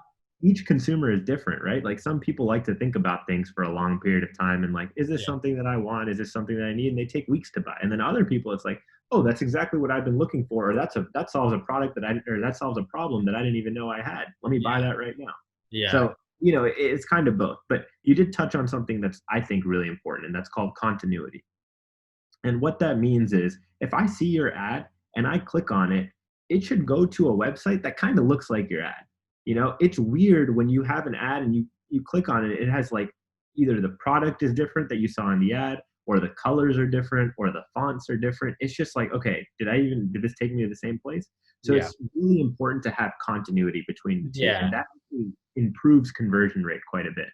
S1: Each consumer is different, right? Like some people like to think about things for a long period of time and like, is this
S2: Yeah.
S1: something that I want? Is this something that I need? And they take weeks to buy. And then other people, it's like, oh, that's exactly what I've been looking for, or that solves a product or that solves a problem that I didn't even know I had. Let me buy
S2: Yeah.
S1: that right now.
S2: Yeah.
S1: So, it's kind of both. But you did touch on something that's I think really important, and that's called continuity. And what that means is if I see your ad and I click on it, it should go to a website that kind of looks like your ad. It's weird when you have an ad and you click on it, it has like either the product is different that you saw in the ad, or the colors are different, or the fonts are different. It's just like, okay, did this take me to the same place? So
S2: Yeah.
S1: it's really important to have continuity between the two,
S2: Yeah.
S1: and that actually improves conversion rate quite a bit.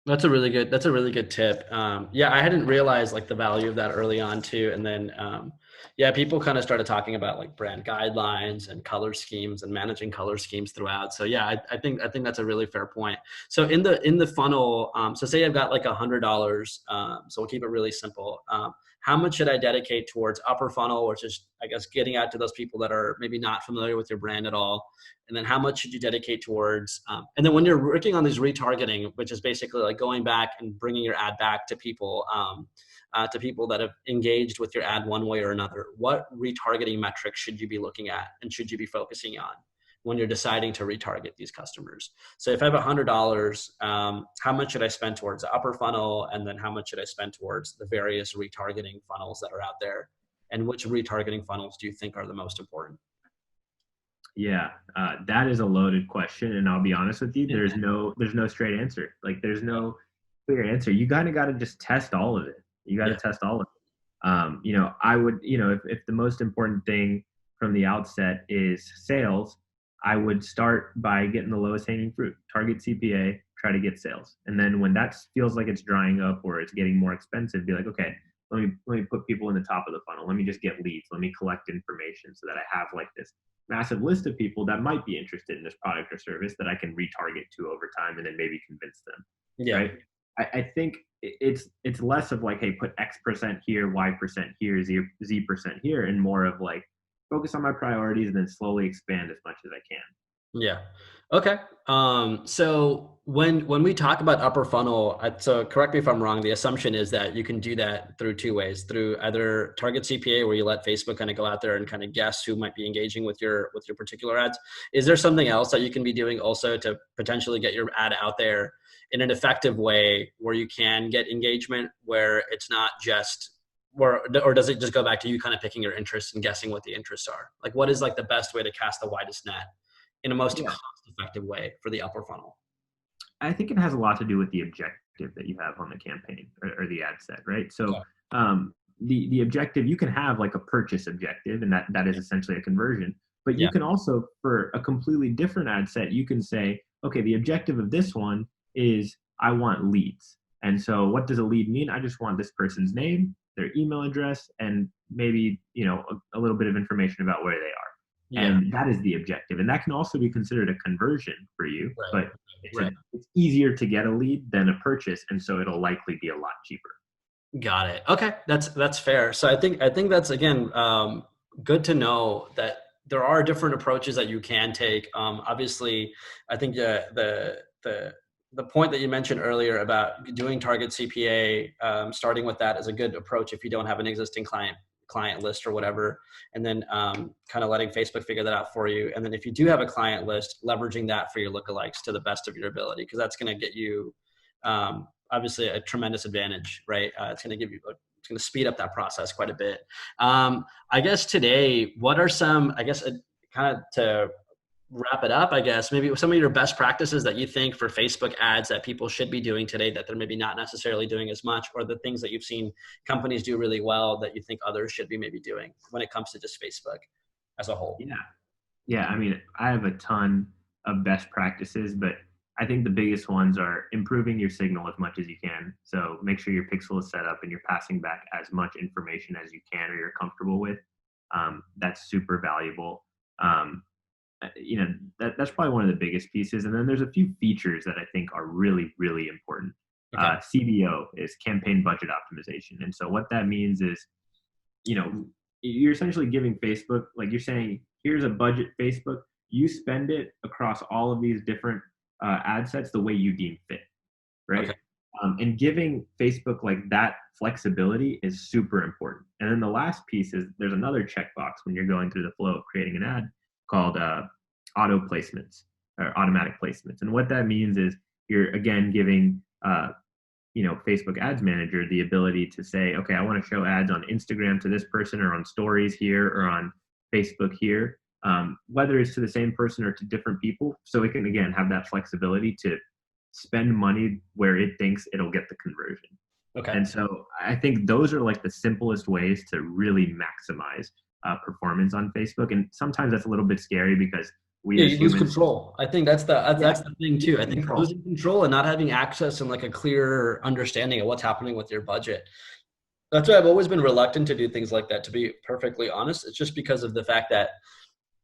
S2: That's a really good tip. Yeah, I hadn't realized like the value of that early on too. And then, yeah, people kind of started talking about like brand guidelines and color schemes and managing color schemes throughout. So yeah, I think that's a really fair point. So in the funnel, so say I've got like $100, so we'll keep it really simple. How much should I dedicate towards upper funnel, which is, I guess, getting out to those people that are maybe not familiar with your brand at all? And then how much should you dedicate towards, and then when you're working on these retargeting, which is basically like going back and bringing your ad back to people that have engaged with your ad one way or another, what retargeting metrics should you be looking at and should you be focusing on when you're deciding to retarget these customers? So if I have $100, how much should I spend towards the upper funnel? And then how much should I spend towards the various retargeting funnels that are out there? And which retargeting funnels do you think are the most important?
S1: Yeah, that is a loaded question, and I'll be honest with you. There's no straight answer. Like, there's no clear answer. You kind of got to just test all of it. You got to
S2: Yeah.
S1: test all of it. I would, if the most important thing from the outset is sales, I would start by getting the lowest hanging fruit. Target CPA, try to get sales, and then when that feels like it's drying up or it's getting more expensive, be like, okay, let me put people in the top of the funnel. Let me just get leads. Let me collect information so that I have like this massive list of people that might be interested in this product or service that I can retarget to over time and then maybe convince them.
S2: Yeah.
S1: Right. I think it's less of like, hey, put X percent here, Y percent here, Z percent here, and more of like focus on my priorities and then slowly expand as much as I can.
S2: Yeah. Okay. So when we talk about upper funnel, so correct me if I'm wrong. The assumption is that you can do that through two ways: through either target CPA, where you let Facebook kind of go out there and kind of guess who might be engaging with your particular ads. Is there something else that you can be doing also to potentially get your ad out there in an effective way, where you can get engagement, where it's not just or does it just go back to you kind of picking your interests and guessing what the interests are? Like, what is like the best way to cast the widest net in a most
S1: Yeah,
S2: cost-effective way for the upper funnel?
S1: I think it has a lot to do with the objective that you have on the campaign or the ad set, right? So
S2: Okay.
S1: the objective, you can have like a purchase objective, and that is essentially a conversion. But you
S2: Yeah.
S1: can also, for a completely different ad set, you can say, okay, the objective of this one is I want leads. And so what does a lead mean? I just want this person's name, their email address, and maybe a little bit of information about where they are.
S2: Yeah.
S1: And that is the objective. And that can also be considered a conversion for you,
S2: Right.
S1: but
S2: Right.
S1: it's easier to get a lead than a purchase, and so it'll likely be a lot cheaper.
S2: Got it. Okay. That's fair. So I think that's, again, good to know that there are different approaches that you can take. Obviously, I think the point that you mentioned earlier about doing target CPA, starting with that is a good approach if you don't have an existing client client list or whatever, and then kind of letting Facebook figure that out for you. And then if you do have a client list, leveraging that for your lookalikes to the best of your ability, because that's going to get you obviously a tremendous advantage, right? It's going to give you it's going to speed up that process quite a bit. I guess today, what are some, I guess, kind of to wrap it up, I guess, maybe some of your best practices that you think for Facebook ads that people should be doing today that they're maybe not necessarily doing as much, or the things that you've seen companies do really well that you think others should be maybe doing when it comes to just Facebook as a whole?
S1: Yeah. Yeah. I mean, I have a ton of best practices, but I think the biggest ones are improving your signal as much as you can. So make sure your pixel is set up and you're passing back as much information as you can or you're comfortable with. That's super valuable. That's probably one of the biggest pieces. And then there's a few features that I think are really, really important.
S2: Okay.
S1: CBO is campaign budget optimization. And so what that means is, you're essentially giving Facebook, like you're saying, here's a budget, Facebook, you spend it across all of these different ad sets the way you deem fit, right?
S2: Okay.
S1: And giving Facebook like that flexibility is super important. And then the last piece is there's another checkbox when you're going through the flow of creating an ad called auto placements or automatic placements. And what that means is you're again giving Facebook Ads Manager the ability to say, okay, I want to show ads on Instagram to this person or on stories here or on Facebook here, whether it's to the same person or to different people. So it can, again, have that flexibility to spend money where it thinks it'll get the conversion.
S2: Okay.
S1: And so I think those are like the simplest ways to really maximize performance on Facebook. And sometimes that's a little bit scary because
S2: you lose control. I think that's the thing too. I think
S1: control.
S2: Losing control and not having access and like a clear understanding of what's happening with your budget. That's why I've always been reluctant to do things like that, to be perfectly honest. It's just because of the fact that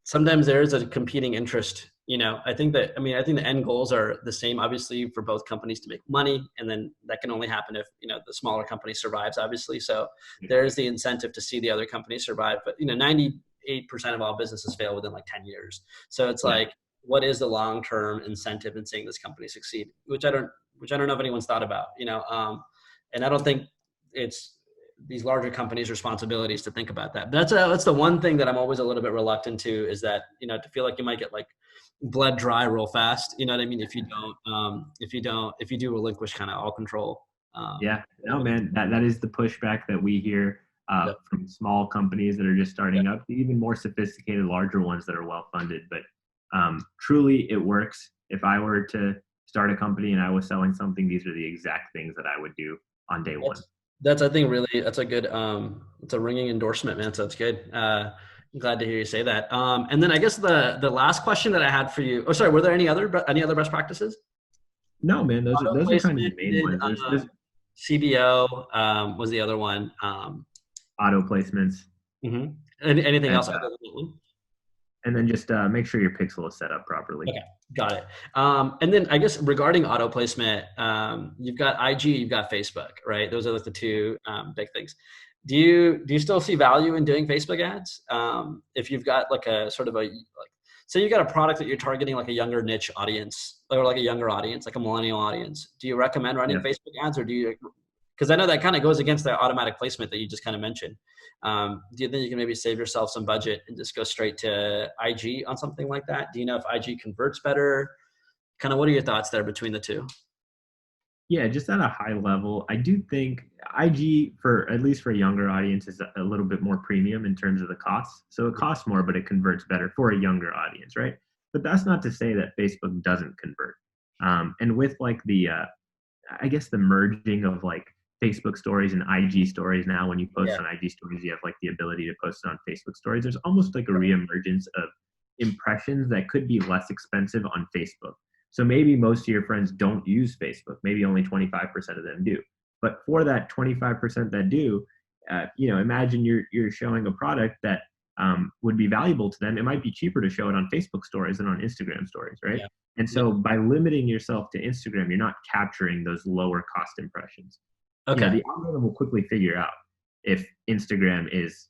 S2: sometimes there is a competing interest. I think the end goals are the same, obviously, for both companies to make money. And then that can only happen if, the smaller company survives, obviously. So there's the incentive to see the other company survive. But, 98% of all businesses fail within like 10 years. So it's like, what is the long-term incentive in seeing this company succeed? Which I don't know if anyone's thought about, and I don't think it's these larger companies' responsibilities to think about that. That's the one thing that I'm always a little bit reluctant to, is that, to feel like you might get like bled dry real fast. You know what I mean? If you do relinquish kind of all control.
S1: No, man, that is the pushback that we hear from small companies that are just starting up, to even more sophisticated, larger ones that are well funded. But truly, it works. If I were to start a company and I was selling something, these are the exact things that I would do on day one.
S2: That's, I think, really, that's a good, it's a ringing endorsement, man. So that's good. I'm glad to hear you say that. And then I guess the last question that I had for you, were there any other best practices?
S1: No, man, those are kind of the main ones. There's
S2: CBO was the other one.
S1: Auto placements.
S2: Mm-hmm. Anything else other than that one?
S1: And then just make sure your pixel is set up properly.
S2: Okay, got it. And then I guess regarding auto placement, you've got IG, you've got Facebook, right? Those are like the two big things. Do you still see value in doing Facebook ads? If you've got like a sort of say you got a product that you're targeting like a younger niche audience, or like a younger audience, like a millennial audience, do you recommend running Facebook ads, or do you? Because I know that kind of goes against the automatic placement that you just kind of mentioned. Do you think you can maybe save yourself some budget and just go straight to IG on something like that? Do you know if IG converts better? Kind of what are your thoughts there between the two?
S1: Yeah, just at a high level, I do think IG, for at least for a younger audience, is a little bit more premium in terms of the costs. So it costs more, but it converts better for a younger audience, right? But that's not to say that Facebook doesn't convert. And with like I guess the merging of like Facebook stories and IG stories now, when you post on IG stories, you have like the ability to post it on Facebook stories. There's almost like a reemergence of impressions that could be less expensive on Facebook. So maybe most of your friends don't use Facebook. Maybe only 25% of them do. But for that 25% that do, imagine you're showing a product that would be valuable to them. It might be cheaper to show it on Facebook stories than on Instagram stories, right? Yeah. And so by limiting yourself to Instagram, you're not capturing those lower cost impressions. Okay. The algorithm will quickly figure out if Instagram is,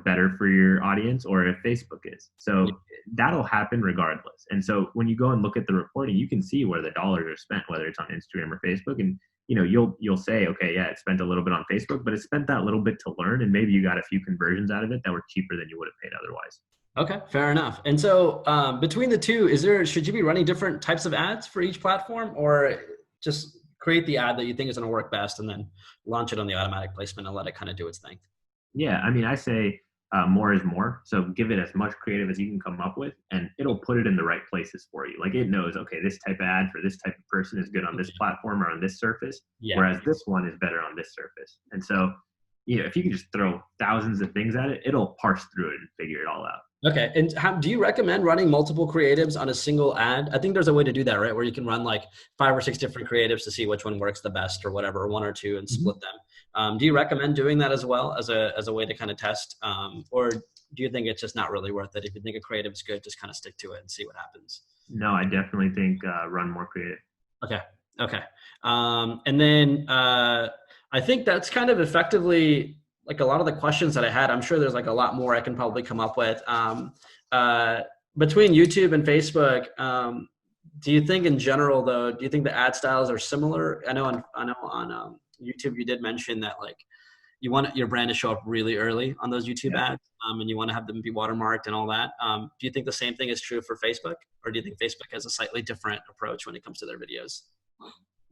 S1: better for your audience or if Facebook is. So that'll happen regardless. And so when you go and look at the reporting, you can see where the dollars are spent, whether it's on Instagram or Facebook. And you'll say, okay, yeah, it spent a little bit on Facebook, but it spent that little bit to learn, and maybe you got a few conversions out of it that were cheaper than you would have paid otherwise.
S2: Okay, fair enough. And so between the two, should you be running different types of ads for each platform, or just create the ad that you think is going to work best and then launch it on the automatic placement and let it kind of do its thing?
S1: Yeah, I mean, I say more is more. So give it as much creative as you can come up with, and it'll put it in the right places for you. Like it knows, okay, this type of ad for this type of person is good on this platform or on this surface,
S2: Yeah.
S1: whereas this one is better on this surface. And so, if you can just throw thousands of things at it, it'll parse through it and figure it all out.
S2: Okay. And do you recommend running multiple creatives on a single ad? I think there's a way to do that, right? Where you can run like 5 or 6 different creatives to see which one works the best or whatever, or one or two, and split them. Do you recommend doing that as well as a way to kind of test? Or do you think it's just not really worth it? If you think a creative is good, just kind of stick to it and see what happens.
S1: No, I definitely think run more creative.
S2: Okay. Okay. And then I think that's kind of effectively like a lot of the questions that I had. I'm sure there's like a lot more I can probably come up with. Between YouTube and Facebook, do you think in general though, do you think the ad styles are similar? I know on YouTube you did mention that like you want your brand to show up really early on those YouTube ads, and you want to have them be watermarked and all that. Do you think the same thing is true for Facebook, or do you think Facebook has a slightly different approach when it comes to their videos?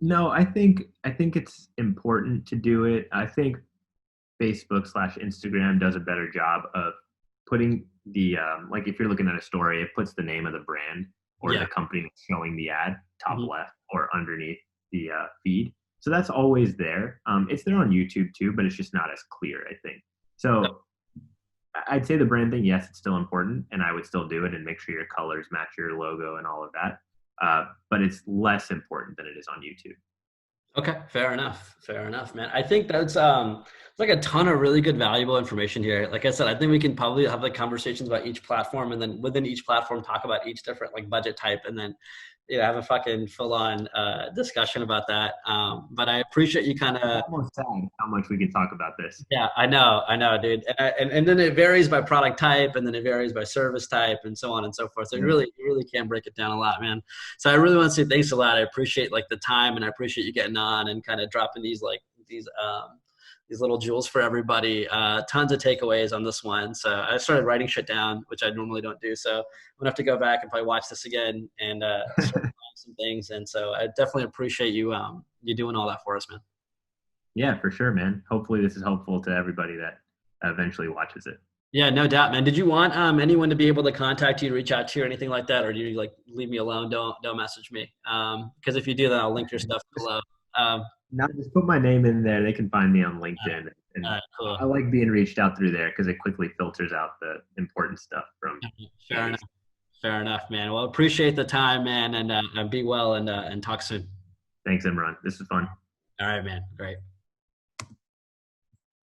S1: No, I think it's important to do it. I think Facebook/Instagram does a better job of putting the like if you're looking at a story, it puts the name of the brand or the company showing the ad top left or underneath the feed. So that's always there. It's there on YouTube too, but it's just not as clear, I think. So I'd say the brand thing, yes, it's still important, and I would still do it and make sure your colors match your logo and all of that. But it's less important than it is on YouTube.
S2: Okay, fair enough. Fair enough, man. I think that's like a ton of really good, valuable information here. Like I said, I think we can probably have like conversations about each platform, and then within each platform, talk about each different like budget type, and then have a fucking full on discussion about that. But I appreciate you kind of.
S1: Almost sad how much we can talk about this.
S2: Yeah, I know, dude. And then it varies by product type, and then it varies by service type, and so on and so forth. So you really can break it down a lot, man. So I really want to say thanks a lot. I appreciate like the time, and I appreciate you getting on and kind of dropping these little jewels for everybody. Tons of takeaways on this one. So I started writing shit down, which I normally don't do. So I'm gonna have to go back and probably watch this again and start some things. And so I definitely appreciate you doing all that for us, man.
S1: Yeah, for sure, man. Hopefully this is helpful to everybody that eventually watches it.
S2: Yeah, no doubt, man. Did you want anyone to be able to contact you, reach out to you, or anything like that, or do you like leave me alone? Don't message me. Because if you do, then I'll link your stuff below.
S1: Now just put my name in there. They can find me on LinkedIn, and
S2: cool.
S1: I like being reached out through there because it quickly filters out the important stuff from.
S2: Fair enough. Fair enough, man. Well, appreciate the time, man, and be well and talk soon.
S1: Thanks, Imran. This is fun.
S2: All right, man. Great.